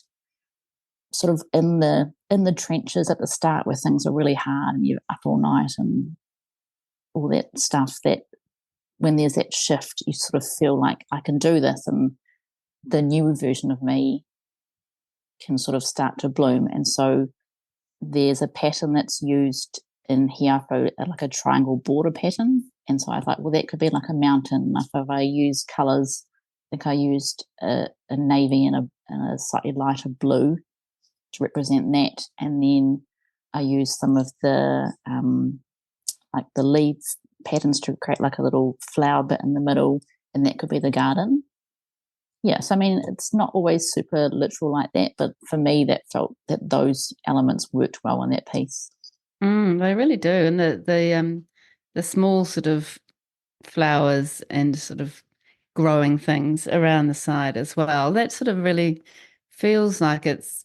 sort of in the trenches at the start, where things are really hard and you're up all night and all that stuff, that when there's that shift, you sort of feel like, I can do this, and the new version of me can sort of start to bloom. And so there's a pattern that's used in hiapo, like a triangle border pattern. And so I thought, well, that could be like a mountain. If I use colours, I think I used a navy and a slightly lighter blue to represent that. And then I used some of the like the leaves patterns to create like a little flower bit in the middle, and that could be the garden. So I mean, it's not always super literal like that, but for me, that felt that those elements worked well in that piece. They really do, and the small sort of flowers and sort of growing things around the side as well. That sort of really feels like it's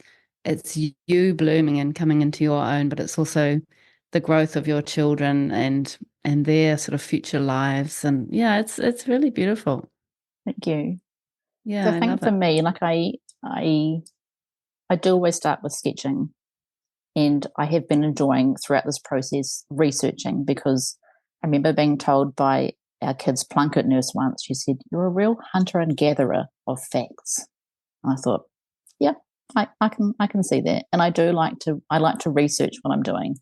you blooming and coming into your own, but it's also the growth of your children and their sort of future lives. And yeah, it's really beautiful. Thank you. Yeah, So I I think love for it. me, like I do always start with sketching, and I have been enjoying throughout this process researching, because I remember being told by our kids' Plunkett nurse once, she said, "You're a real hunter and gatherer of facts." And I thought, yeah, I can see that. And I like to research what I'm doing.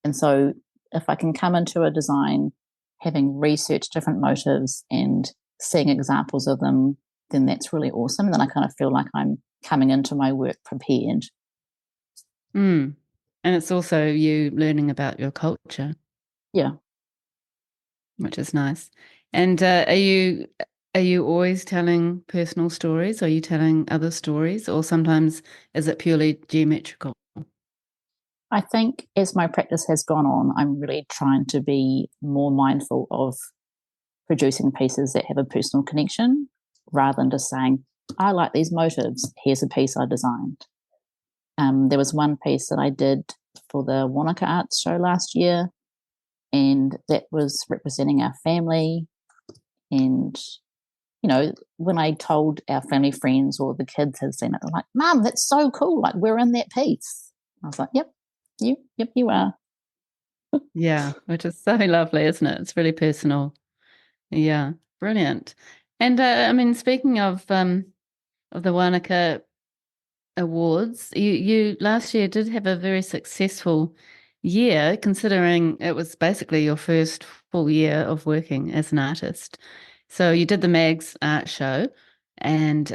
And so if I can come into a design having researched different motives and seeing examples of them, then that's really awesome. Then I kind of feel like I'm coming into my work prepared. Mm. And it's also you learning about your culture, Yeah. which is nice. And are you always telling personal stories? Are you telling other stories, or sometimes is it purely geometrical? I think as my practice has gone on, I'm really trying to be more mindful of producing pieces that have a personal connection rather than just saying, I like these motives, here's a piece I designed. There was one piece that I did for the Wanaka Arts Show last year, and that was representing our family. And, when I told our family friends or the kids had seen it, they're like, Mum, that's so cool. Like, we're in that piece. I was like, yep, you are. Yeah, which is so lovely, isn't it? It's really personal. Yeah, brilliant. And I mean, speaking of the Wanaka Awards, you last year did have a very successful year, considering it was basically your first full year of working as an artist. So you did the Mags Art Show and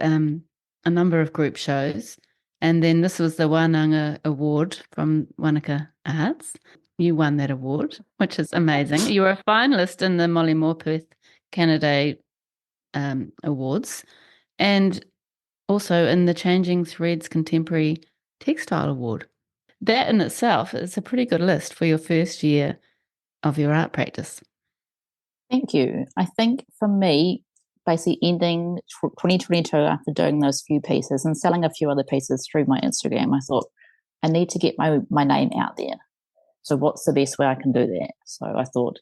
a number of group shows, and then this was the Wananga Award from Wanaka Arts. You won that award, which is amazing. You were a finalist in the Molly Morpeth Canada Awards, and also in the Changing Threads Contemporary Textile Award. That in itself is a pretty good list for your first year of your art practice. Thank you. I think for me, basically ending 2022 after doing those few pieces and selling a few other pieces through my Instagram, I thought I need to get my name out there. So what's the best way I can do that? So I thought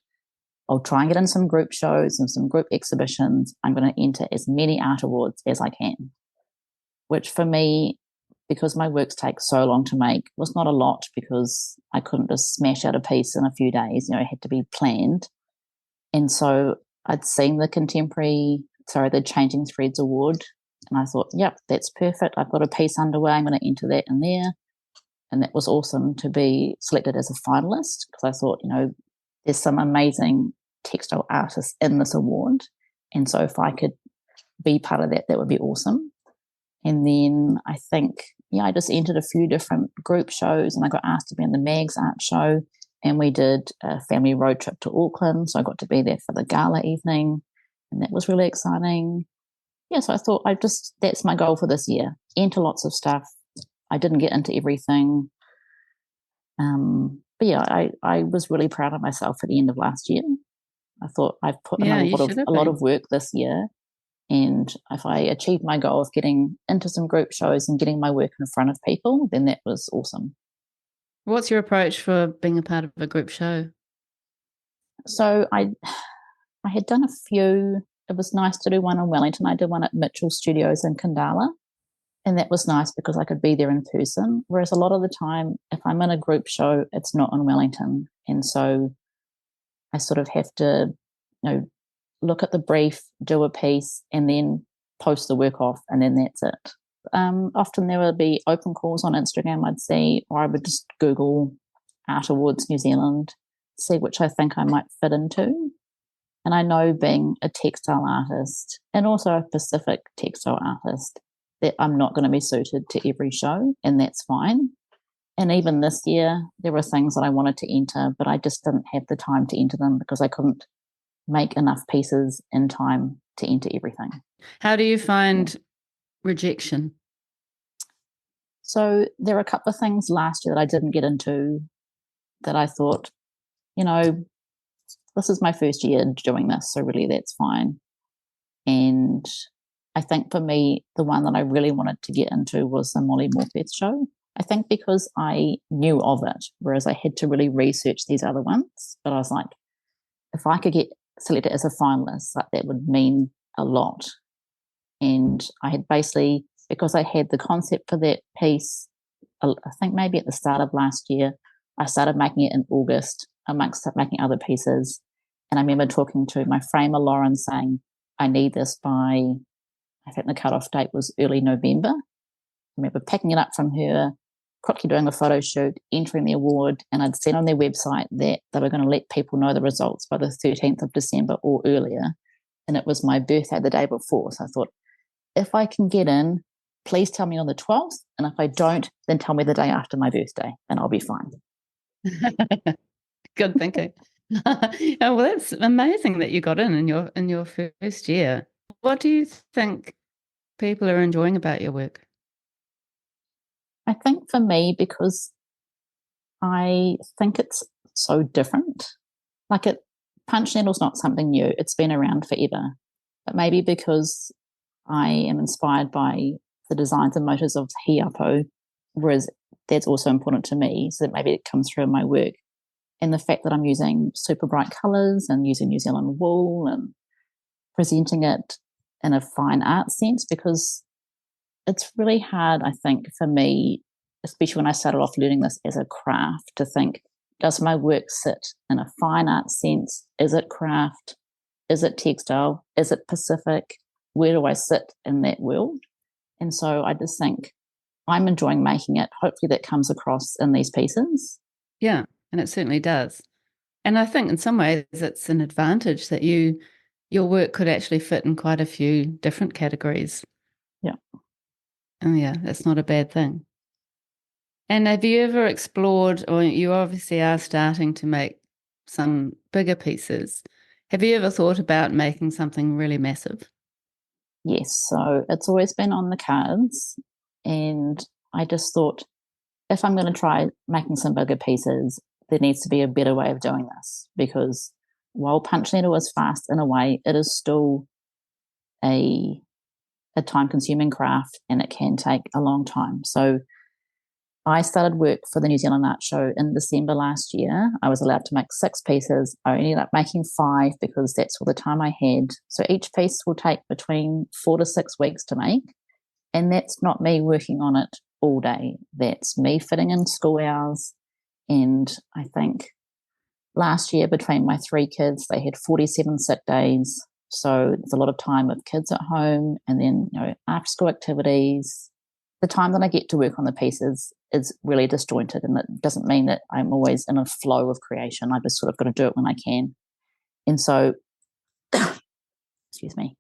I'll try and get in some group shows and some group exhibitions. I'm going to enter as many art awards as I can, which for me, because my works take so long to make, was not a lot, because I couldn't just smash out a piece in a few days. It had to be planned. And so I'd seen the Changing Threads Award, and I thought, yep, that's perfect. I've got a piece underway. I'm going to enter that in there. And that was awesome to be selected as a finalist, because I thought, there's some amazing textile artists in this award. And so if I could be part of that, that would be awesome. And then I think, I just entered a few different group shows, and I got asked to be in the Mags Art Show. And we did a family road trip to Auckland. So I got to be there for the gala evening, and that was really exciting. Yeah, so I thought that's my goal for this year. Enter lots of stuff. I didn't get into everything. But yeah, I was really proud of myself at the end of last year. I thought I've put in Yeah, you should have a lot been. of work this year. And if I achieved my goal of getting into some group shows and getting my work in front of people, then that was awesome. What's your approach for being a part of a group show? So I had done a few. It was nice to do one in Wellington. I did one at Mitchell Studios in Kandala. And that was nice because I could be there in person. Whereas a lot of the time, if I'm in a group show, it's not in Wellington. And so I sort of have to, look at the brief, do a piece, and then post the work off, and then that's it. Often there would be open calls on Instagram I'd see, or I would just Google Art Awards New Zealand, see which I think I might fit into. And I know, being a textile artist and also a Pacific textile artist, that I'm not going to be suited to every show, and that's fine. And even this year, there were things that I wanted to enter, but I just didn't have the time to enter them because I couldn't make enough pieces in time to enter everything. How do you find rejection? So there are a couple of things last year that I didn't get into that I thought, this is my first year doing this, so really that's fine. And I think for me, the one that I really wanted to get into was the Molly Morpeth show. I think because I knew of it, whereas I had to really research these other ones. But I was like, if I could get selected as a finalist, like that would mean a lot. And I had basically, because I had the concept for that piece, I think maybe at the start of last year, I started making it in August amongst making other pieces. And I remember talking to my framer, Lauren, saying, I need this by, I think the cutoff date was early November. I remember picking it up from her, quickly doing the photo shoot, entering the award, and I'd seen on their website that they were going to let people know the results by the 13th of December or earlier. And it was my birthday the day before. So I thought, if I can get in, please tell me on the 12th. And if I don't, then tell me the day after my birthday and I'll be fine. Good thinking. Oh, well, that's amazing that you got in your first year. What do you think people are enjoying about your work? I think for me, because I think it's so different. Like punch needle's not something new. It's been around forever. But maybe because I am inspired by the designs and motifs of hiapo, whereas that's also important to me, so that maybe it comes through in my work. And the fact that I'm using super bright colours and using New Zealand wool and presenting it in a fine art sense, because it's really hard, I think, for me, especially when I started off learning this as a craft, to think, does my work sit in a fine art sense? Is it craft? Is it textile? Is it Pacific? Where do I sit in that world? And so I just think I'm enjoying making it. Hopefully that comes across in these pieces. Yeah, and it certainly does. And I think in some ways it's an advantage that your work could actually fit in quite a few different categories. Yeah. And yeah, that's not a bad thing. And have you ever explored, or you obviously are starting to make some bigger pieces, have you ever thought about making something really massive? Yes. So it's always been on the cards. And I just thought, if I'm going to try making some bigger pieces, there needs to be a better way of doing this, because while punch needle is fast in a way, it is still a time consuming craft and it can take a long time. So I started work for the New Zealand Art Show in December last year. I was allowed to make 6 pieces. I ended up making 5 because that's all the time I had. So each piece will take between 4 to 6 weeks to make. And that's not me working on it all day. That's me fitting in school hours. And I think last year, between my 3 kids, they had 47 sick days. So there's a lot of time with kids at home, and then, after school activities. The time that I get to work on the pieces is really disjointed, and it doesn't mean that I'm always in a flow of creation. I just sort of got to do it when I can. And so, excuse me,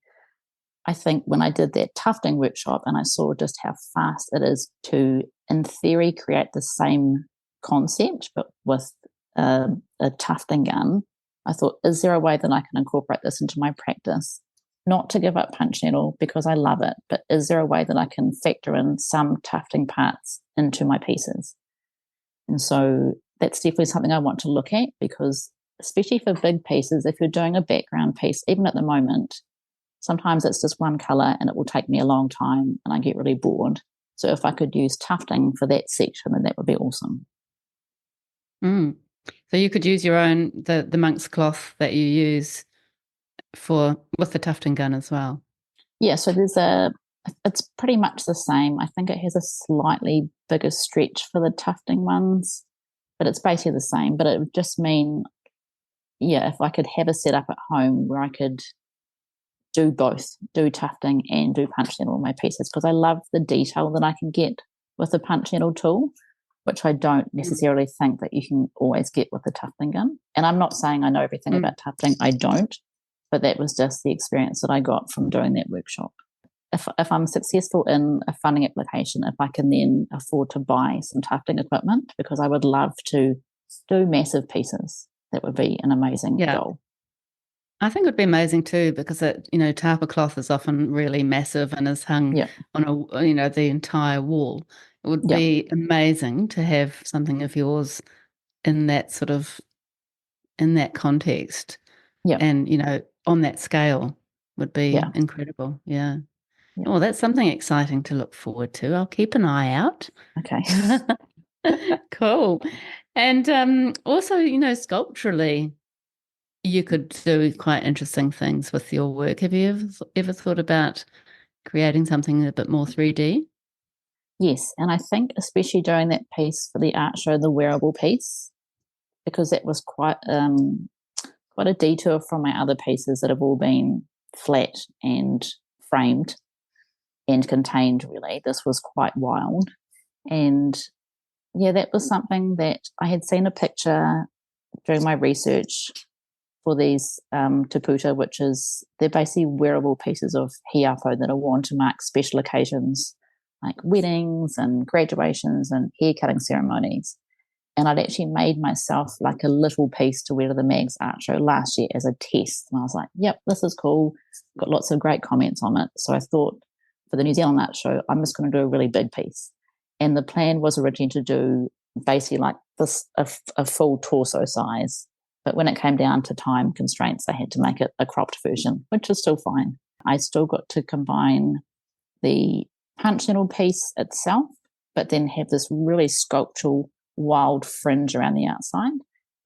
I think when I did that tufting workshop and I saw just how fast it is to, in theory, create the same concept, but with a tufting gun, I thought, is there a way that I can incorporate this into my practice? Not to give up punch needle because I love it, but is there a way that I can factor in some tufting parts into my pieces? And so that's definitely something I want to look at, because especially for big pieces, if you're doing a background piece, even at the moment, sometimes it's just one colour and it will take me a long time and I get really bored. So if I could use tufting for that section, then that would be awesome. Mm. So you could use your own, the monk's cloth that you use with the tufting gun as well. Yeah, so it's pretty much the same. I think it has a slightly bigger stretch for the tufting ones, but it's basically the same. But it would just mean, yeah, if I could have a setup at home where I could do both, do tufting and do punch needle on my pieces, because I love the detail that I can get with the punch needle tool, which I don't necessarily think that you can always get with the tufting gun. And I'm not saying I know everything about tufting. I don't. But that was just the experience that I got from doing that workshop. If I'm successful in a funding application, if I can then afford to buy some tufting equipment, because I would love to do massive pieces, that would be an amazing goal. I think it would be amazing too, because tapa cloth is often really massive and is hung on the entire wall. It would be amazing to have something of yours in that context. Yeah. And, on that scale would be incredible. Yeah. Well, that's something exciting to look forward to. I'll keep an eye out. Okay. Cool. And also, sculpturally, you could do quite interesting things with your work. Have you ever thought about creating something a bit more 3D? Yes, and I think especially during that piece for the art show, the wearable piece, because that was quite a detour from my other pieces that have all been flat and framed and contained, really. This was quite wild. And yeah, that was something that I had seen a picture during my research for these taputa, which is they're basically wearable pieces of hiapo that are worn to mark special occasions like weddings and graduations and hair cutting ceremonies. And I'd actually made myself like a little piece to wear to the Mags art show last year as a test. And I was like, yep, this is cool. Got lots of great comments on it. So I thought for the New Zealand art show, I'm just going to do a really big piece. And the plan was originally to do basically like this, a full torso size. But when it came down to time constraints, I had to make it a cropped version, which is still fine. I still got to combine the punch needle piece itself, but then have this really sculptural wild fringe around the outside.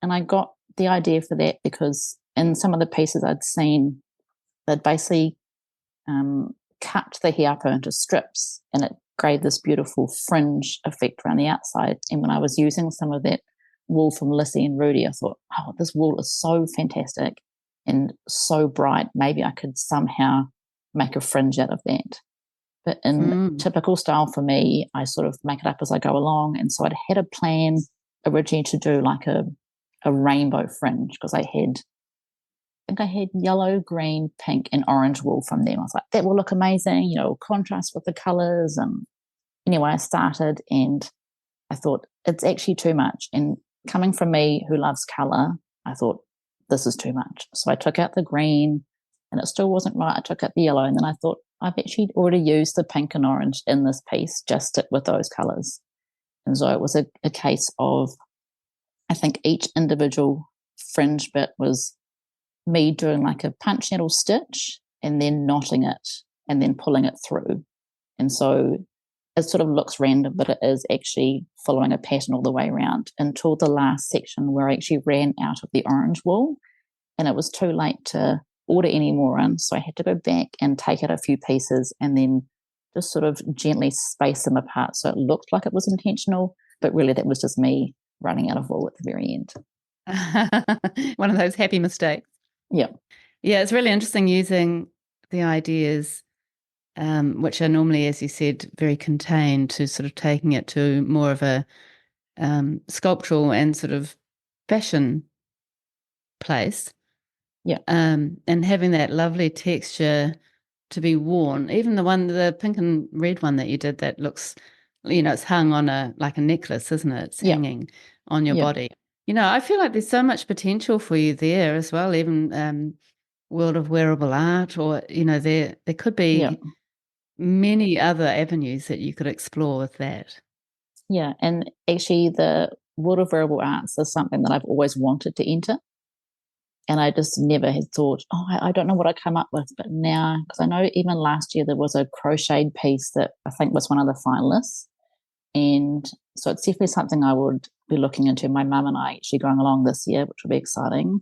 And I got the idea for that because in some of the pieces I'd seen, they'd basically cut the hiapo into strips and it gave this beautiful fringe effect around the outside. And when I was using some of that wool from Lissy and Rudy, I thought, oh, this wool is so fantastic and so bright. Maybe I could somehow make a fringe out of that. But in typical style for me, I sort of make it up as I go along. And so I'd had a plan originally to do like a rainbow fringe because I think I had yellow, green, pink, and orange wool from them. I was like, that will look amazing, contrast with the colours. And anyway, I started and I thought, it's actually too much. And coming from me who loves colour, I thought, this is too much. So I took out the green and it still wasn't right. I took out the yellow and then I thought, I've actually already used the pink and orange in this piece, just stick with those colours. And so it was a case of, I think each individual fringe bit was me doing like a punch needle stitch and then knotting it and then pulling it through. And so it sort of looks random, but it is actually following a pattern all the way around until the last section where I actually ran out of the orange wool and it was too late to order any more in. So I had to go back and take out a few pieces and then just sort of gently space them apart so it looked like it was intentional, but really that was just me running out of wool at the very end. One of those happy mistakes. Yeah. Yeah, it's really interesting using the ideas, which are normally, as you said, very contained, to sort of taking it to more of a sculptural and sort of fashion place. Yeah. And having that lovely texture to be worn. Even the pink and red one that you did, that looks, it's hung on like a necklace, isn't it? It's hanging on your body. I feel like there's so much potential for you there as well, even world of wearable art, or, there could be many other avenues that you could explore with that. Yeah. And actually the world of wearable arts is something that I've always wanted to enter. And I just never had thought, I don't know what I come up with. But now, because I know even last year there was a crocheted piece that I think was one of the finalists. And so it's definitely something I would be looking into. My mum and I actually going along this year, which will be exciting.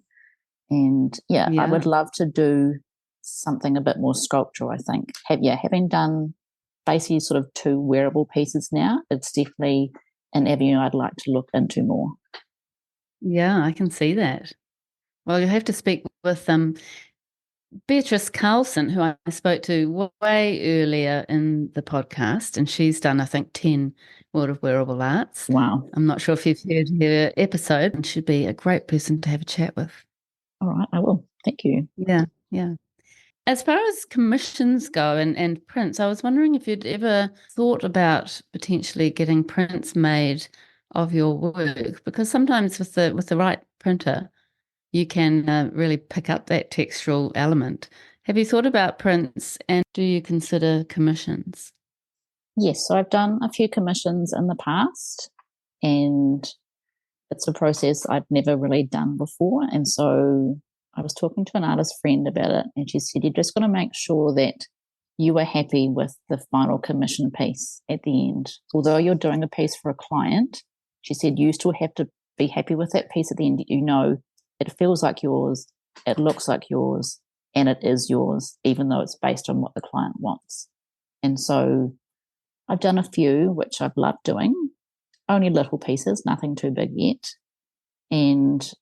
And I would love to do something a bit more sculptural, I think. Having done basically sort of 2 wearable pieces now, it's definitely an avenue I'd like to look into more. Yeah, I can see that. Well, you'll have to speak with Beatrice Carlson, who I spoke to way earlier in the podcast, and she's done, I think, 10 World of Wearable Arts. Wow. I'm not sure if you've heard her episode, and she'd be a great person to have a chat with. All right, I will. Thank you. Yeah. As far as commissions go and prints, I was wondering if you'd ever thought about potentially getting prints made of your work, because sometimes with the right printer, you can really pick up that textural element. Have you thought about prints, and do you consider commissions? Yes, so I've done a few commissions in the past, and it's a process I've never really done before. And so I was talking to an artist friend about it, and she said, you're just going to make sure that you were happy with the final commission piece at the end. Although you're doing a piece for a client, she said you still have to be happy with that piece at the end. You know, it feels like yours, it looks like yours, and it is yours, even though it's based on what the client wants. And so I've done a few, which I've loved doing, only little pieces, nothing too big yet. And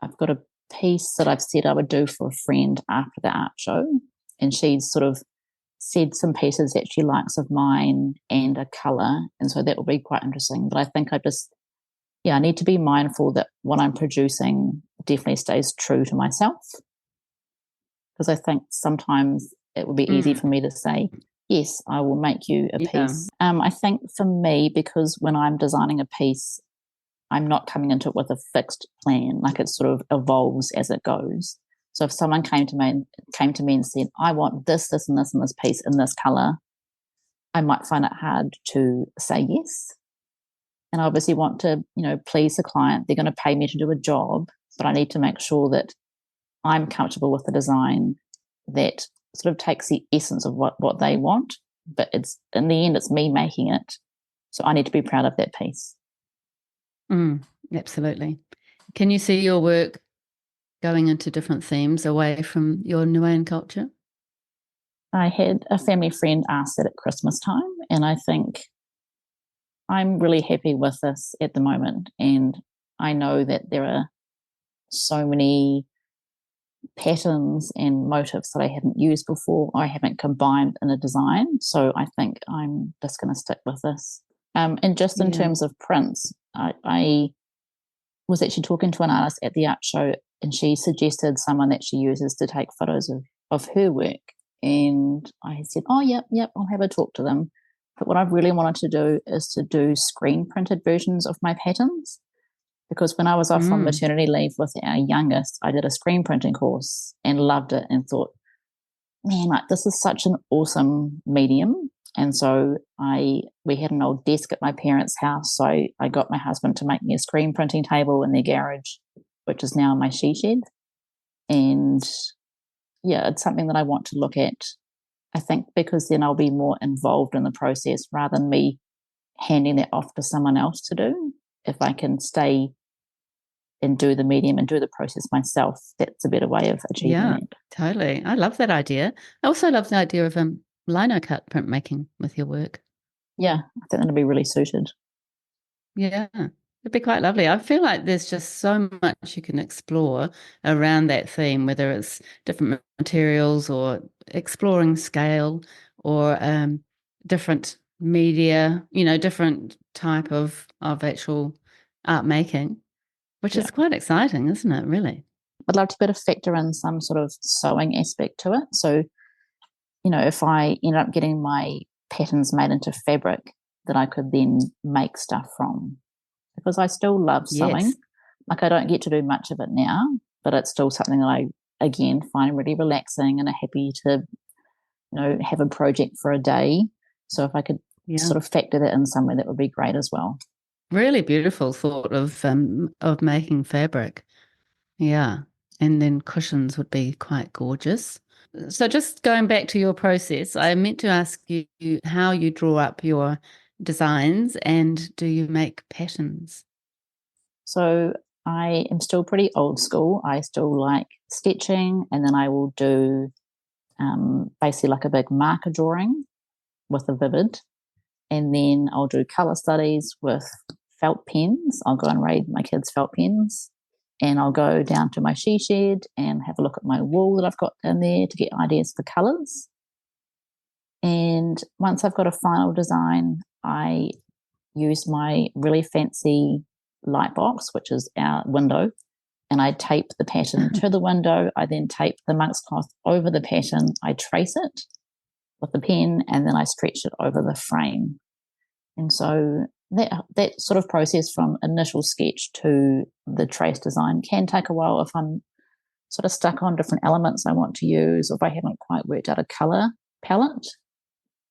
I've got a piece that I've said I would do for a friend after the art show. And she's sort of said some pieces that she likes of mine and a colour. And so that will be quite interesting. But I think I need to be mindful that what I'm producing definitely stays true to myself. Because I think sometimes it would be easy for me to say, yes, I will make you a piece. I think for me, because when I'm designing a piece, I'm not coming into it with a fixed plan, like it sort of evolves as it goes. So if someone came to me and said, I want this, this, and this, and this piece in this colour, I might find it hard to say yes. And I obviously want to, please the client. They're going to pay me to do a job, but I need to make sure that I'm comfortable with the design that sort of takes the essence of what they want, but it's in the end, it's me making it. So I need to be proud of that piece. Absolutely. Can you see your work going into different themes away from your Niuean culture? I had a family friend ask that at Christmas time, and I think I'm really happy with this at the moment. And I know that there are so many patterns and motifs that I haven't used before, I haven't combined in a design. So I think I'm just going to stick with this. And just in terms of prints, I was actually talking to an artist at the art show, and she suggested someone that she uses to take photos of her work. And I said, oh, yep, I'll have a talk to them. But what I've really wanted to do is to do screen printed versions of my patterns. Because when I was off on maternity leave with our youngest, I did a screen printing course and loved it and thought, man, like this is such an awesome medium. And so we had an old desk at my parents' house. So I got my husband to make me a screen printing table in their garage, which is now my she shed. And yeah, it's something that I want to look at, I think, because then I'll be more involved in the process rather than me handing that off to someone else to do. If I can stay and do the medium and do the process myself, that's a better way of achieving that. Totally. I love that idea. I also love the idea of lino cut printmaking with your work. Yeah, I think that'll be really suited. Yeah, it'd be quite lovely. I feel like there's just so much you can explore around that theme, whether it's different materials or exploring scale or different media, different type of actual art making, which is quite exciting, isn't it, really? I'd love to be able to factor in some sort of sewing aspect to it. So, if I end up getting my patterns made into fabric that I could then make stuff from, because I still love sewing. Yes. Like I don't get to do much of it now, but it's still something that I, again, find really relaxing and are happy to, have a project for a day. So if I could sort of factor that in somewhere, that would be great as well. Really beautiful thought of making fabric. Yeah. And then cushions would be quite gorgeous. So just going back to your process, I meant to ask you how you draw up your designs and do you make patterns? So I am still pretty old school. I still like sketching, and then I will do basically like a big marker drawing with a vivid. And then I'll do colour studies with felt pens. I'll go and raid my kids' felt pens. And I'll go down to my she shed and have a look at my wool that I've got in there to get ideas for colours. And once I've got a final design, I use my really fancy light box, which is our window, and I tape the pattern to the window. I then tape the monk's cloth over the pattern. I trace it with the pen, and then I stretch it over the frame. And so that sort of process from initial sketch to the trace design can take a while if I'm sort of stuck on different elements I want to use, or if I haven't quite worked out a colour palette.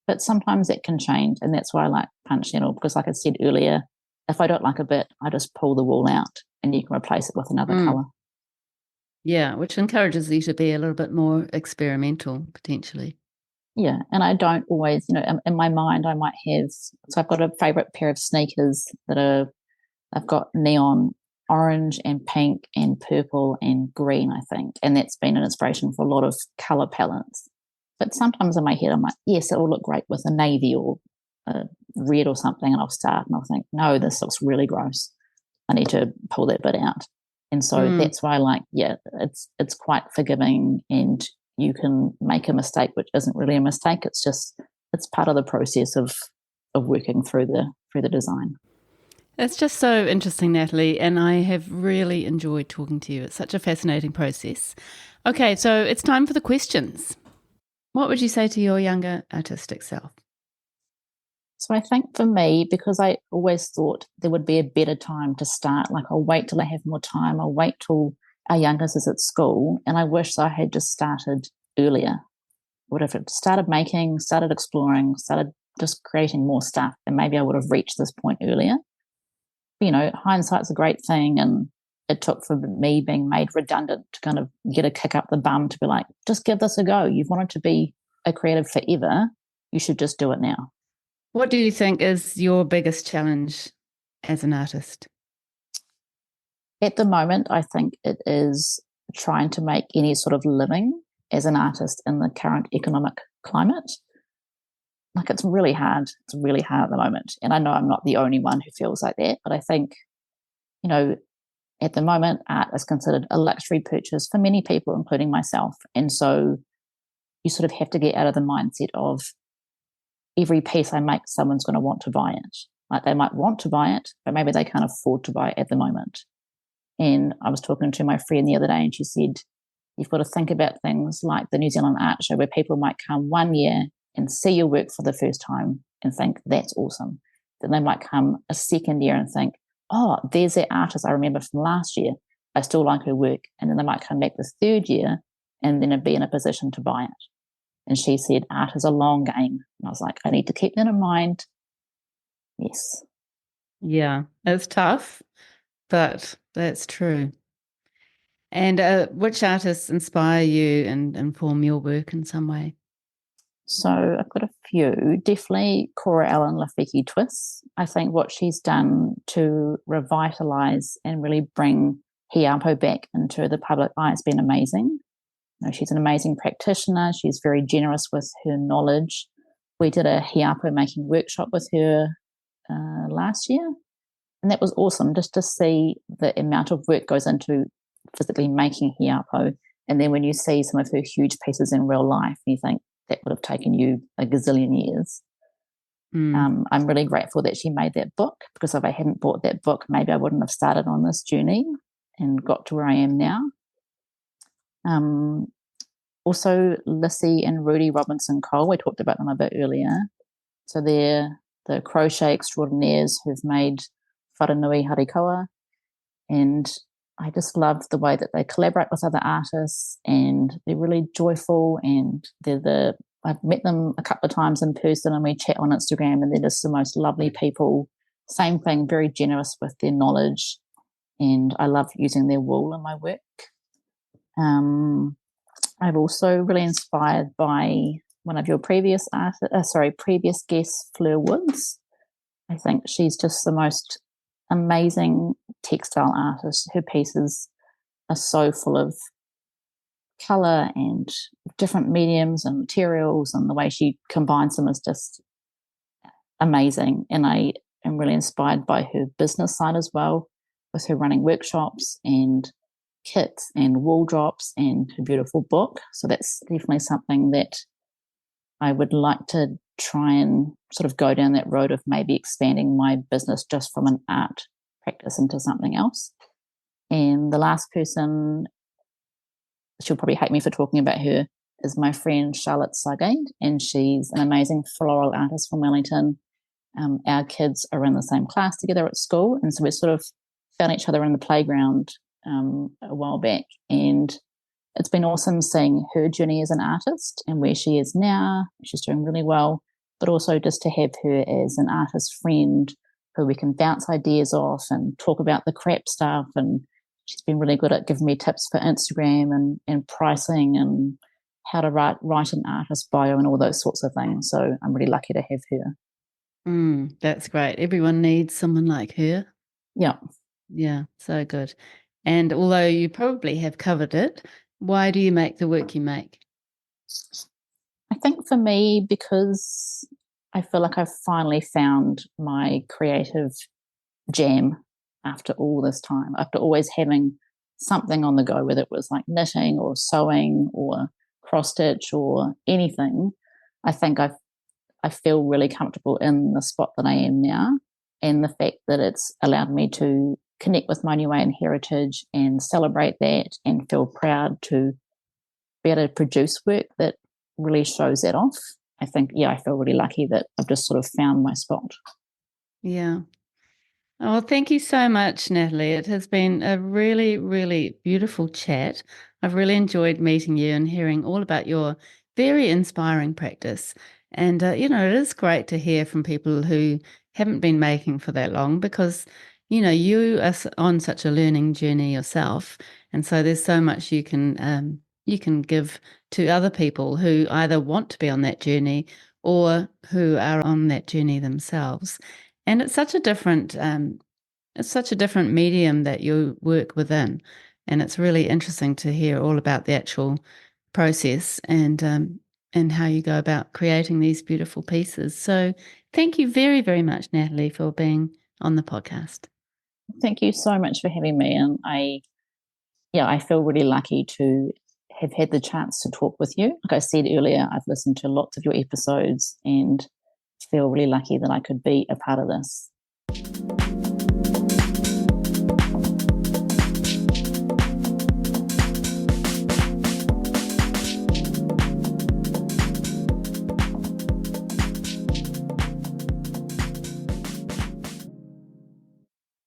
But sometimes that can change, and that's why I like punch needle, because like I said earlier, if I don't like a bit, I just pull the wool out and you can replace it with another colour. Yeah, which encourages you to be a little bit more experimental, potentially. Yeah, and I don't always, in my mind, I might have. So I've got a favorite pair of sneakers I've got neon orange and pink and purple and green, I think, and that's been an inspiration for a lot of color palettes. But sometimes in my head, I'm like, yes, it will look great with a navy or a red or something, and I'll start and I'll think, no, this looks really gross. I need to pull that bit out. And so that's why I like, it's quite forgiving, and you can make a mistake, which isn't really a mistake. It's part of the process of working through the design. It's just so interesting, Natalie, and I have really enjoyed talking to you. It's such a fascinating process. Okay, so it's time for the questions. What would you say to your younger artistic self? So I think for me, because I always thought there would be a better time to start, like I'll wait till I have more time, I'll wait till our youngest is at school, and I wish I had just started earlier. Would have started making, started exploring, started just creating more stuff, and maybe I would have reached this point earlier. Hindsight's a great thing, and it took for me being made redundant to kind of get a kick up the bum to be like, just give this a go. You've wanted to be a creative forever. You should just do it now. What do you think is your biggest challenge as an artist? At the moment, I think it is trying to make any sort of living as an artist in the current economic climate. Like, it's really hard. It's really hard at the moment. And I know I'm not the only one who feels like that, but I think, at the moment, art is considered a luxury purchase for many people, including myself. And so you sort of have to get out of the mindset of every piece I make, someone's going to want to buy it. Like, they might want to buy it, but maybe they can't afford to buy it at the moment. And I was talking to my friend the other day, and she said, you've got to think about things like the New Zealand Art Show, where people might come 1 year and see your work for the first time and think, that's awesome. Then they might come a second year and think, oh, there's that artist I remember from last year. I still like her work. And then they might come back this third year and then be in a position to buy it. And she said, art is a long game. And I was like, I need to keep that in mind. Yes. Yeah, it's tough, but that's true. And which artists inspire you and inform your work in some way? So I've got a few. Definitely Cora Ellen Lafiki Twiss. I think what she's done to revitalise and really bring hiapo back into the public eye has been amazing. She's an amazing practitioner. She's very generous with her knowledge. We did a hiapo making workshop with her last year, and that was awesome, just to see the amount of work goes into physically making hiapo. And then when you see some of her huge pieces in real life, you think that would have taken you a gazillion years. I'm really grateful that she made that book, because if I hadn't bought that book, maybe I wouldn't have started on this journey and got to where I am now. Also, Lissy and Rudy Robinson Cole, we talked about them a bit earlier. So they're the crochet extraordinaires who've made Wharanui Harikoa, and I just love the way that they collaborate with other artists, and they're really joyful, and I've met them a couple of times in person, and we chat on Instagram, and they're just the most lovely people. Same thing, very generous with their knowledge, and I love using their wool in my work. I'm also really inspired by one of your previous guests, Fleur Woods. I think she's just the most amazing textile artist. Her pieces are so full of colour and different mediums and materials, and the way she combines them is just amazing. And I am really inspired by her business side as well, with her running workshops and kits and wall drops and her beautiful book. So that's definitely something that I would like to try and sort of go down that road of maybe expanding my business just from an art practice into something else. And the last person, she'll probably hate me for talking about her, is my friend Charlotte Sargate, and she's an amazing floral artist from Wellington. Our kids are in the same class together at school, and so we sort of found each other in the playground a while back, and it's been awesome seeing her journey as an artist and where she is now. She's doing really well, but also just to have her as an artist friend who we can bounce ideas off and talk about the crap stuff. And she's been really good at giving me tips for Instagram and pricing and how to write an artist bio and all those sorts of things. So I'm really lucky to have her. That's great. Everyone needs someone like her. Yeah. Yeah, so good. And although you probably have covered it, why do you make the work you make? I think for me, because I feel like I've finally found my creative jam after all this time, after always having something on the go, whether it was like knitting or sewing or cross stitch or anything. I think I feel really comfortable in the spot that I am now, and the fact that it's allowed me to connect with my Niuean heritage and celebrate that and feel proud to be able to produce work that really shows that off. I think, I feel really lucky that I've just sort of found my spot. Yeah. Oh, well, thank you so much, Natalie. It has been a really, really beautiful chat. I've really enjoyed meeting you and hearing all about your very inspiring practice. And, it is great to hear from people who haven't been making for that long because, you are on such a learning journey yourself. And so there's so much you can give to other people who either want to be on that journey or who are on that journey themselves. And it's such a different medium that you work within, and it's really interesting to hear all about the actual process and how you go about creating these beautiful pieces. So, thank you very, very much, Natalie, for being on the podcast. Thank you so much for having me, and I feel really lucky to have had the chance to talk with you. Like I said earlier, I've listened to lots of your episodes and feel really lucky that I could be a part of this.